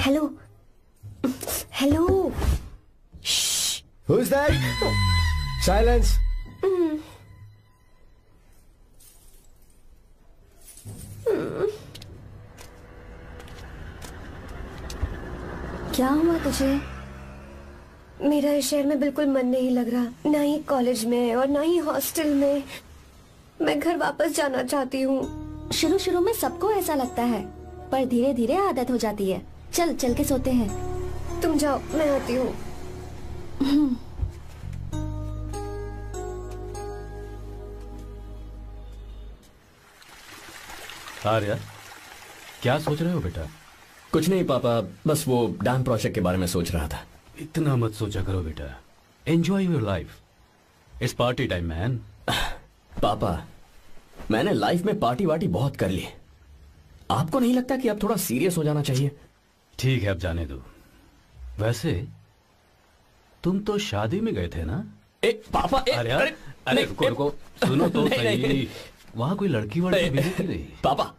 I: Hello hello.
F: Who's that? Silence.
I: क्या हुआ तुझे? मेरा इस शहर में बिल्कुल मन नहीं लग रहा, ना ही कॉलेज में और ना ही हॉस्टल में। मैं घर वापस जाना चाहती हूँ।
B: शुरू शुरू में सबको ऐसा लगता है, पर धीरे धीरे आदत हो जाती है। चल चल के सोते हैं।
I: तुम जाओ, मैं आती हूँ।
J: आर्या, क्या सोच रहे हो बेटा?
C: कुछ नहीं पापा, बस वो डैम प्रोजेक्ट के बारे में सोच रहा था।
J: इतना मत सोचा करो बेटा, enjoy your life. It's party time man.
C: पापा, मैंने लाइफ में पार्टी वार्टी बहुत कर ली। आपको नहीं लगता कि अब थोड़ा सीरियस हो जाना चाहिए?
J: ठीक है, अब जाने दो। वैसे तुम तो शादी में गए थे ना?
C: पापा,
J: अरे रुको, सुनो तो सही। वहां कोई लड़की वड़की मिली थी नहीं?
C: पापा,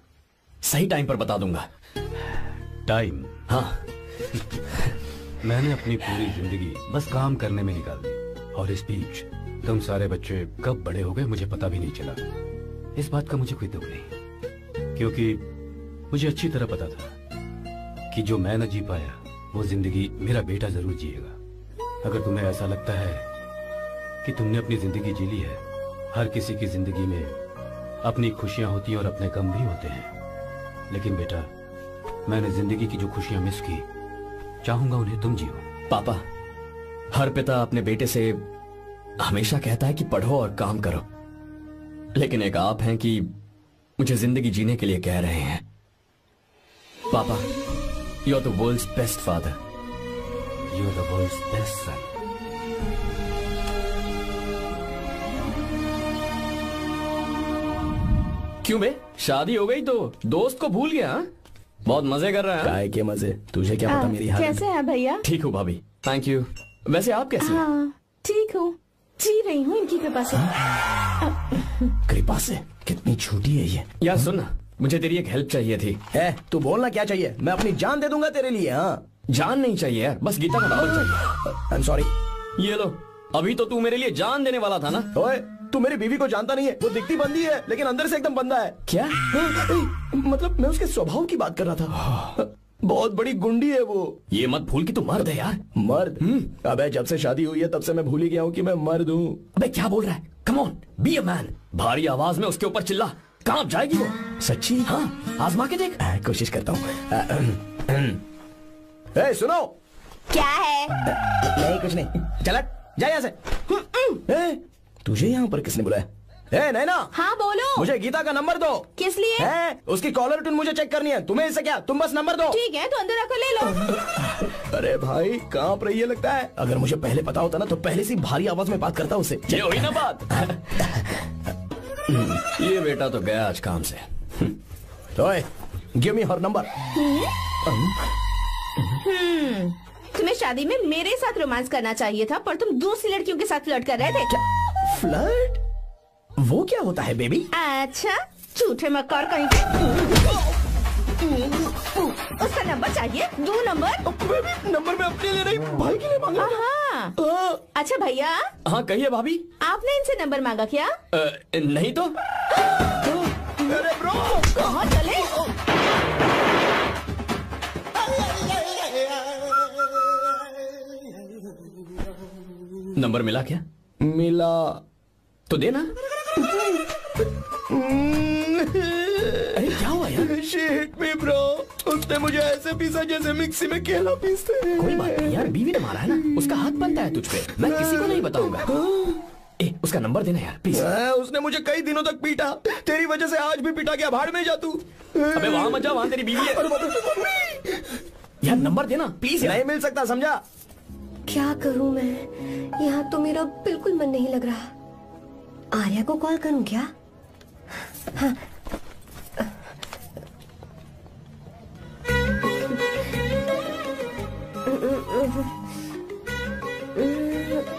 C: सही टाइम पर बता दूंगा।
J: टाइम?
C: हाँ।
J: मैंने अपनी पूरी जिंदगी बस काम करने में निकाल दी, और इस बीच तुम सारे बच्चे कब बड़े हो गए मुझे पता भी नहीं चला। इस बात का मुझे कोई दुख नहीं, क्योंकि मुझे अच्छी तरह पता था कि जो मैं न जी पाया वो जिंदगी मेरा बेटा जरूर जिएगा। अगर तुम्हें ऐसा लगता है कि तुमने अपनी जिंदगी जी ली है, हर किसी की जिंदगी में अपनी खुशियां होती हैं और अपने गम भी होते हैं, लेकिन बेटा मैंने जिंदगी की जो खुशियां मिस की, चाहूंगा उन्हें तुम जियो।
C: पापा, हर पिता अपने बेटे से हमेशा कहता है कि पढ़ो और काम करो, लेकिन एक आप हैं कि मुझे जिंदगी जीने के लिए कह रहे हैं। पापा, you are the world's best father.
J: You are the world's best son.
C: क्यों बे, शादी हो गई तो दोस्त को भूल गया? हा? बहुत मजे कर रहा है।
F: काय के मजे, तुझे क्या पता मेरी हालत।
A: कैसे है भैया?
C: ठीक हूँ भाभी, थैंक यू। वैसे आप कैसे हैं?
A: हाँ, ठीक हूँ, जी रही हूँ इनकी कृपा से।
F: कृपा से? कितनी झूठी है ये।
C: यार सुन ना, मुझे तेरी एक हेल्प चाहिए थी।
F: है, तू बोलना क्या चाहिए, मैं अपनी जान दे दूंगा तेरे लिए। हाँ,
C: जान नहीं चाहिए यार, बस गीता का नॉवल चाहिए।
F: I am sorry.
C: ये लो, अभी तो तू मेरे लिए जान देने वाला था ना।
F: ओए, तू मेरी बीवी को जानता नहीं है, वो दिखती बंदी है लेकिन अंदर से एकदम बंदा है।
C: क्या?
F: मतलब मैं उसके स्वभाव की बात कर रहा था। बहुत बड़ी गुंडी है वो।
C: ये मत भूल कि तू मर्द है यार।
F: मर्द? अबे जब से शादी हुई है तब से मैं भूल ही गया हूँ कि मैं मर्द हूँ।
C: अबे क्या बोल रहा है? Come on, be a man. भारी आवाज में उसके ऊपर चिल्ला, कहाँ जाएगी वो?
F: सच्ची?
C: हाँ, आजमा के देख।
F: कोशिश करता हूँ। सुनो।
B: क्या है?
F: नहीं कुछ नहीं, चल जा यहाँ से। तुझे यहाँ पर किसने बुलाया? नैना।
A: हाँ बोलो।
F: मुझे गीता का नंबर दो।
A: किस लिए?
F: उसकी कॉलर ट्यून मुझे चेक करनी है। तुम्हें इससे क्या, तुम बस नंबर दो।
A: ठीक है, तो अंदर आकर ले लो।
F: अरे भाई, कांप रही है लगता है। अगर मुझे पहले पता होता ना तो पहले से भारी आवाज में बात करता उससे।
C: ये हुई ना बात। ये बेटा तो गया आज काम से।
F: ओए, गिव मी हर नंबर।
A: तुम्हें शादी में मेरे साथ रोमांस करना चाहिए था, पर तुम दूसरी लड़कियों के साथ फ्लर्ट कर रहे थे।
F: क्या फ्लर्ट? वो क्या होता है बेबी?
A: अच्छा, झूठे मक्कार कहीं के। उसका नंबर चाहिए? 2 नंबर?
F: नंबर मैं अपने लिए नहीं, भाई के लिए मांगा।
A: हाँ। अच्छा भैया।
C: हाँ कहिए भाभी।
A: आपने इनसे नंबर मांगा क्या?
C: नहीं तो।
F: अरे ब्रो
A: कहाँ चले?
C: नंबर मिला क्या?
F: मिला
C: तो देना। अरे क्या हुआ यार?
F: शिट मी ब्रो, उसने मुझे ऐसे पीसा जैसे मिक्सी में केला पीसते हैं।
C: कोई बात नहीं यार, बीवी ने मारा है ना, उसका हाथ बनता है तुझ पे। मैं किसी को नहीं बताऊंगा। उसका नंबर देना यार प्लीज।
F: उसने मुझे कई दिनों तक पीटा, तेरी वजह से आज भी पिटा गया। भाड़ में जा तू।
C: अबे वहां मत जा, वहां तेरी बीवी है। यार नंबर देना प्लीज।
F: नहीं मिल सकता, समझा?
I: क्या करूं मैं, यहाँ तो मेरा बिल्कुल मन नहीं लग रहा। आर्या को कॉल करूं क्या? हाँ।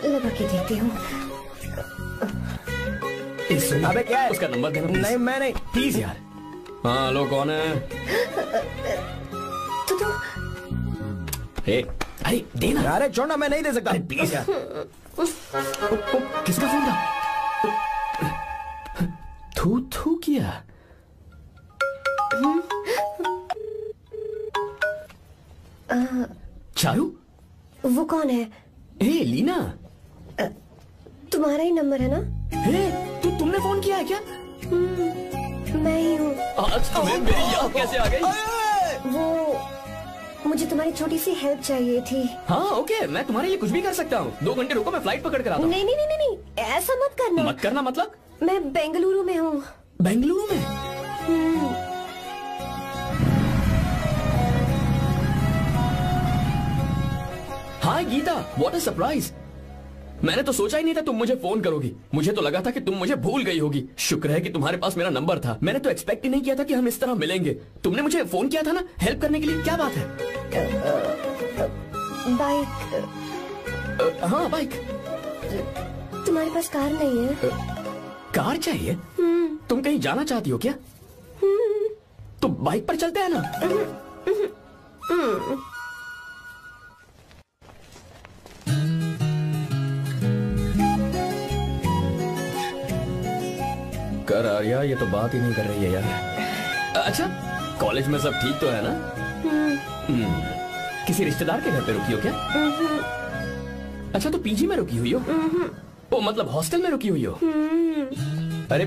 I: लगा के देखती हूँ।
F: अबे क्या है?
C: उसका नंबर देना।
F: नहीं मैं नहीं।
C: प्लीज यार। हाँ लो, कौन है?
I: तो
C: अरे देना।
F: अरे छोड़ना, मैं नहीं दे सकता।
C: प्लीज यार। किसका फोन था? थू थू किया। चारू?
I: वो कौन है?
C: लीना।
I: तुम्हारा ही नंबर है ना?
C: तुमने फोन किया है क्या?
I: मैं ही हूँ।
C: अच्छा, मेरी याद कैसे आ गई?
I: वो मुझे तुम्हारी छोटी सी हेल्प चाहिए थी।
C: हाँ ओके, मैं तुम्हारे लिए कुछ भी कर सकता हूँ। 2 घंटे रुको, मैं फ्लाइट पकड़ कर आता हूँ।
I: नहीं नहीं नहीं नहीं, ऐसा मत करना।
C: मत करना मतलब?
I: मैं बेंगलुरु में हूँ।
C: बेंगलुरु में? हाँ गीता, व्हाट अ सरप्राइज। मैंने तो सोचा ही नहीं था तुम मुझे फोन करोगी। मुझे तो लगा था कि तुम मुझे भूल गई होगी। शुक्र है कि तुम्हारे पास मेरा नंबर था। मैंने तो एक्सपेक्ट ही नहीं किया था कि हम इस तरह मिलेंगे। तुमने मुझे फोन किया था ना हेल्प करने के लिए, क्या बात है?
I: बाइक।
C: हाँ बाइक।
I: तुम्हारे पास कार नहीं है?
C: कार चाहिए? तुम कहीं जाना चाहती हो क्या? तो बाइक पर चलते हैं ना। कर आर्या, ये तो बात ही नहीं कर रही है यार। अच्छा, कॉलेज में सब ठीक तो है ना? किसी रिश्तेदार के घर पे रुकी हो क्या? अच्छा, तो पीजी में रुकी हुई हो? ओ मतलब हॉस्टल में रुकी हुई हो? अरे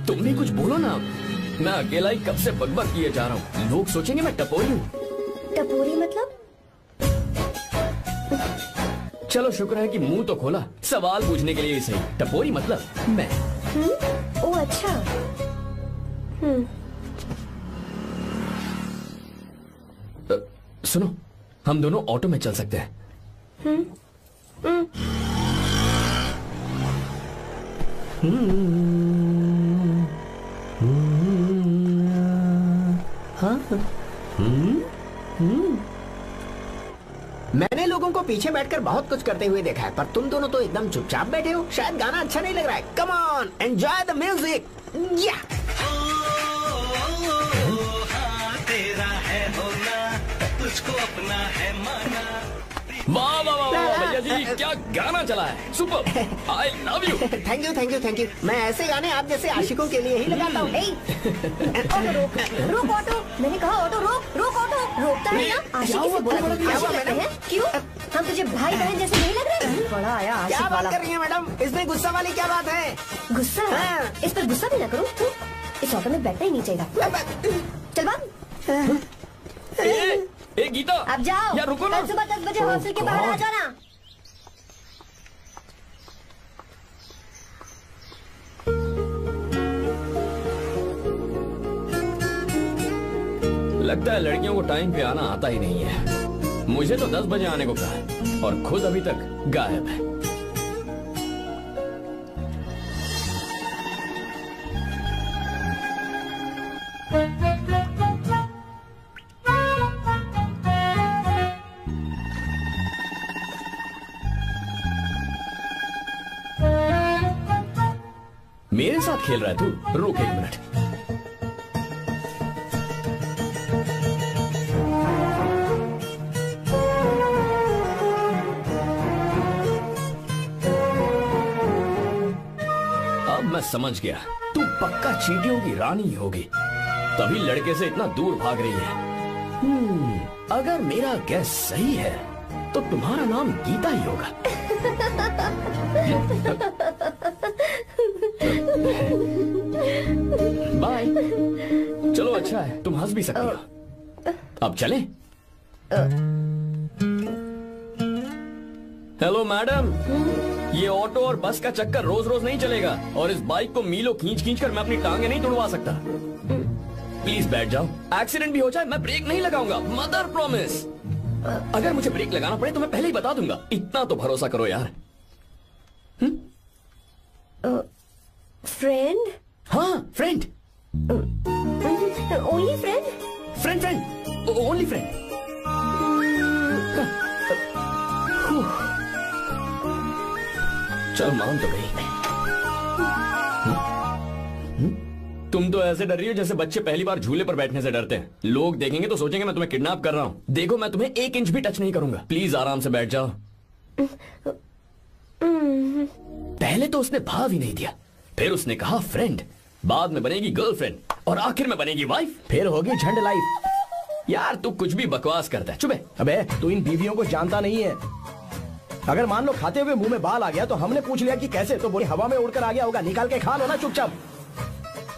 C: तुम भी कुछ बोलो ना। मैं अकेला ही कब से बकबक किए जा रहा हूँ। लोग सोचेंगे मैं टपोरी हूँ।
I: टपोरी मतलब?
C: चलो शुक्र है कि मुंह तो खोला, सवाल पूछने के लिए ही सही। टपोरी मतलब मैं।
I: ओ अच्छा।
C: सुनो, हम दोनों ऑटो में चल सकते हैं।
E: मैंने लोगों को पीछे बैठकर बहुत कुछ करते हुए देखा है, पर तुम दोनों तो एकदम चुपचाप बैठे हो। शायद गाना अच्छा नहीं लग रहा है। Come on, enjoy the music. या
L: तेरा है होना, तुझको अपना है माना।
C: वाह वाह वाह भैया जी, क्या गाना चला है। Super, I love you.
E: Thank you thank you thank you. मैं ऐसे गाने आप जैसे आशिकों के लिए ही लगाता हूँ।
I: रोक ऑटो। मैंने कहा ऑटो रोक। रोक ऑटो। रोकता है ना? आशिकी से बोला है। क्यों? हम तुझे भाई बहन जैसे नहीं लग रहे? बड़ा आया आशिक वाला।
E: क्या बात कर रही है मैडम? इसमें गुस्सा वाली क्या बात है?
I: गुस्सा? इस पर गुस्सा भी ना करो। इस ऑटो में बैठना ही नहीं चाहिए। चल बात।
C: ए गीता,
I: अब जाओ।
C: यार रुको ना।
I: कल सुबह 10 बजे हॉस्टल के बाहर आ जाना।
C: लगता है लड़कियों को टाइम पे आना आता ही नहीं है। मुझे तो 10 बजे आने को कहा है और खुद अभी तक गायब है। मेरे साथ खेल रहा है तू? रुक 1 मिनट। अब मैं समझ गया, तू पक्का चींटियों की रानी होगी, तभी लड़के से इतना दूर भाग रही है। अगर मेरा गैस सही है तो तुम्हारा नाम गीता ही होगा। बाय। चलो अच्छा है, तुम हंस भी सकती हो। अब चलें? हेलो मैडम, ये ऑटो और बस का चक्कर रोज रोज नहीं चलेगा, और इस बाइक को मीलों खींच खींच कर मैं अपनी टांगे नहीं तुड़वा सकता। प्लीज बैठ जाओ, एक्सीडेंट भी हो जाए मैं ब्रेक नहीं लगाऊंगा, मदर प्रॉमिस। अगर मुझे ब्रेक लगाना पड़े तो मैं पहले ही बता दूंगा, इतना तो भरोसा करो यार।
I: फ्रेंड?
C: हाँ friend.
I: Only friend?
C: Friend friend, only friend. चल मान तो गई। तुम तो ऐसे डर रही हो जैसे बच्चे पहली बार झूले पर बैठने से डरते हैं। लोग देखेंगे तो सोचेंगे मैं तुम्हें किडनैप कर रहा हूँ। देखो मैं तुम्हें 1 इंच भी टच नहीं करूंगा, प्लीज आराम से बैठ जाओ। पहले तो उसने भाव ही नहीं दिया, फिर उसने कहा फ्रेंड, बाद में बनेगी गर्लफ्रेंड, और आखिर में बनेगी वाइफ, फिर होगी झंड लाइफ। यार तू कुछ भी बकवास करता है, चुप है।
F: अबे तू इन बीवियों को जानता नहीं है। अगर मान लो खाते हुए मुंह में बाल आ गया तो हमने पूछ लिया कि कैसे, तो बोली हवा में उड़कर आ गया होगा, निकाल के खा लो ना चुपचाप।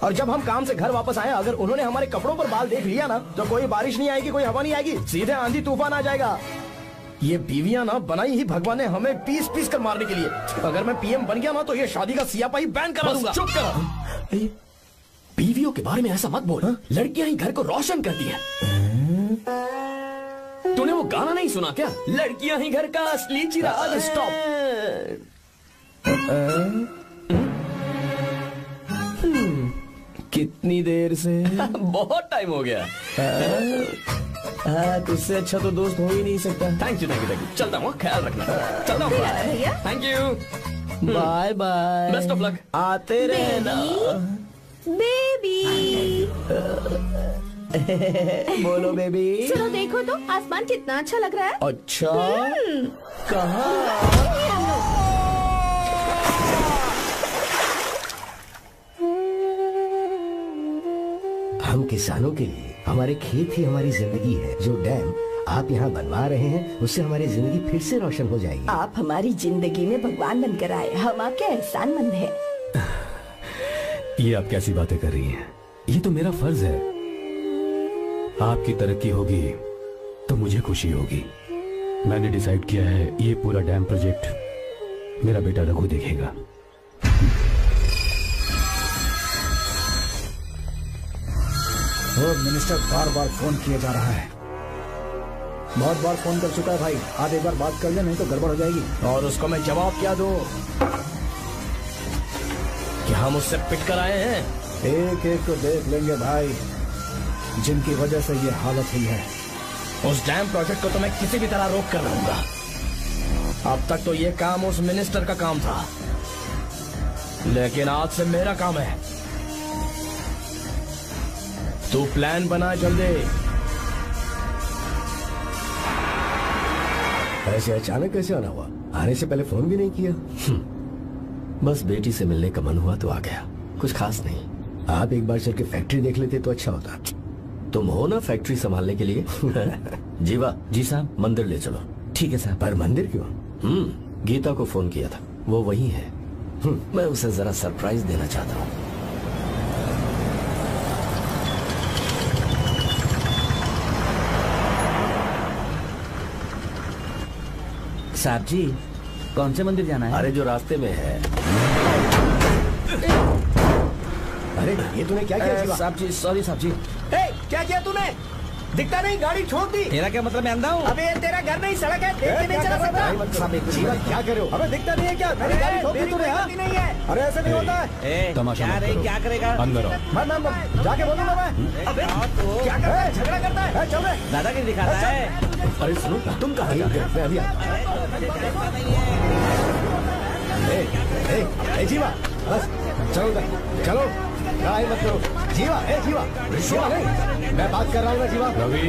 F: और जब हम काम से घर वापस आए, अगर उन्होंने हमारे कपड़ों पर बाल देख लिया ना, तो कोई बारिश नहीं आएगी, कोई हवा नहीं आएगी, सीधे आंधी तूफान आ जाएगा। ये बीवियां ना बनाई ही भगवान ने हमें पीस पीस कर मारने के लिए। अगर मैं पीएम बन गया ना तो ये शादी का सियापाही बैन करा दूंगा।
C: चुप करो। बीवियों के बारे में ऐसा मत बोल, लड़कियां ही घर को रोशन करती हैं। तूने वो गाना नहीं सुना क्या, लड़कियां ही घर का असली चिराग। स्टॉप।
F: कितनी देर से?
C: बहुत टाइम हो गया।
F: तुझसे अच्छा तो दोस्त हो ही नहीं सकता।
C: Thank you thank you thank you. चलता हूँ, ख्याल रखना। चलता हूँ भैया। Thank you,
F: bye bye,
C: best of luck.
F: आते रहना
A: बेबी।
F: बोलो बेबी।
A: चलो देखो तो आसमान कितना अच्छा लग रहा है।
F: अच्छा कहाँ?
E: हम किसानों के लिए हमारे खेत ही हमारी जिंदगी है। जो डैम आप यहाँ बनवा रहे हैं उससे हमारी जिंदगी फिर से रोशन हो जाएगी।
B: आप हमारी जिंदगी में भगवान बनकर आए, हम आपके एहसानमंद हैं।
J: ये आप कैसी बातें कर रही हैं? ये तो मेरा फर्ज है। आपकी तरक्की होगी तो मुझे खुशी होगी। मैंने डिसाइड किया है ये पूरा डैम प्रोजेक्ट मेरा बेटा रघु देखेगा।
G: मिनिस्टर बार बार फोन किया जा रहा है। बहुत बार फोन कर चुका है भाई, आप एक बार बात कर ले, नहीं तो गड़बड़ हो जाएगी।
F: और उसको मैं जवाब क्या दूं? क्या हम उससे पिट कर आए हैं?
G: एक एक को देख लेंगे भाई, जिनकी वजह से ये हालत हुई है।
F: उस डैम प्रोजेक्ट को तो मैं किसी भी तरह रोक कर रहूंगा। अब तक तो ये काम उस मिनिस्टर का काम था, लेकिन आज से मेरा काम है। तू प्लान बना जल्दी।
E: ऐसे अचानक कैसे आना हुआ? आने से पहले फोन भी नहीं किया? बस बेटी से मिलने का मन हुआ तो आ गया, कुछ खास नहीं। आप एक बार चल के फैक्ट्री देख लेते तो अच्छा होता। तुम हो ना फैक्ट्री संभालने के लिए? जीवा।
D: जी साहब।
E: मंदिर ले चलो।
D: ठीक है साहब।
E: पर मंदिर क्यों? गीता को फोन किया था, वो वही है। मैं उसे जरा सरप्राइज देना चाहता हूँ।
D: साहब जी, कौन से मंदिर जाना है?
E: अरे जो रास्ते में है। अरे ये तूने क्या किया?
D: साहब जी सॉरी साहब जी।
F: क्या किया तूने? दिखता नहीं, गाड़ी छोड़ दी।
D: तेरा क्या मतलब? मैं अंधा हूँ?
F: अबे तेरा घर नहीं, सड़क है, देख के नहीं चला सकता।
E: जीवन क्या करे हो?
F: अबे दिखता नहीं है क्या? मेरी गाड़ी छोड़ दी तूने? नहीं है। अरे ऐसे नहीं होता है।
J: तमाशा मत करो।
D: क्या करेगा?
J: अंदर आओ।
F: मैं जाके बोलूंगा मैं। अबे क्या कर रहा है? झगड़ा करता है? चल रहे
D: दादागिरी दिखा रहा है।
E: अरे सुनो, तुम कहाँ जा रहे हो? मैं अभी जीवा, बस चलो चलो, लड़ाई मत करो। जीवा, जीवा, जीवा नहीं, मैं बात कर रहा हूँ ना जीवा।
J: रवि,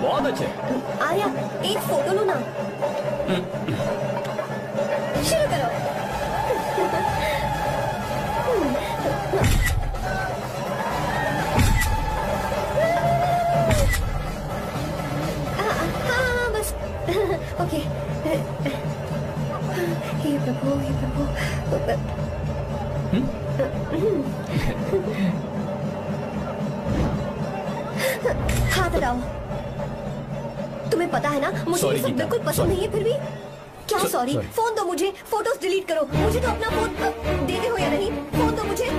C: बहुत अच्छे।
I: आर्या एक फोटो लो ना। शुरू करो। हाँ बस ओके। हे प्रभु हे प्रभु। हाथ हटाओ। तुम्हें पता है ना मुझे ये सब बिल्कुल पसंद नहीं है, फिर भी क्या सॉरी? फोन दो मुझे, फोटोज डिलीट करो। मुझे तो अपना फोन देते हो या नहीं? फोन दो मुझे।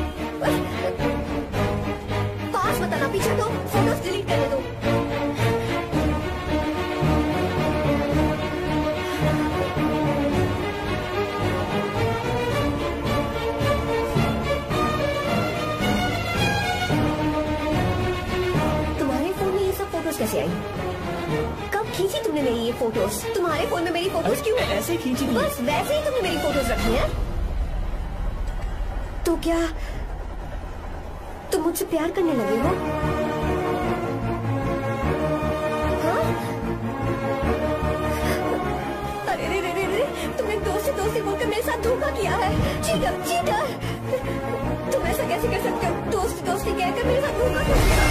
I: पास बताना, पीछे दो, फोटोज डिलीट करने दो। तुम्हारे फोन में ये सब फोटोज कैसे आई? कब खींची तुमने मेरी ये फोटोज? तुम्हारे फोन में मेरी फोटोज क्यों
C: ऐसे खींची?
I: बस वैसे ही तुमने मेरी फोटोज रखी हैं। तो क्या तुम मुझसे प्यार करने लगे हो? हाँ? अरे रे रे रे रे, तुमने दोस्ती दोस्ती बोलकर मेरे साथ धोखा किया है। चीटर चीटर, तुम ऐसा कैसे कर सकते हो? दोस्ती दोस्ती कहकर मेरे साथ धोखा किया।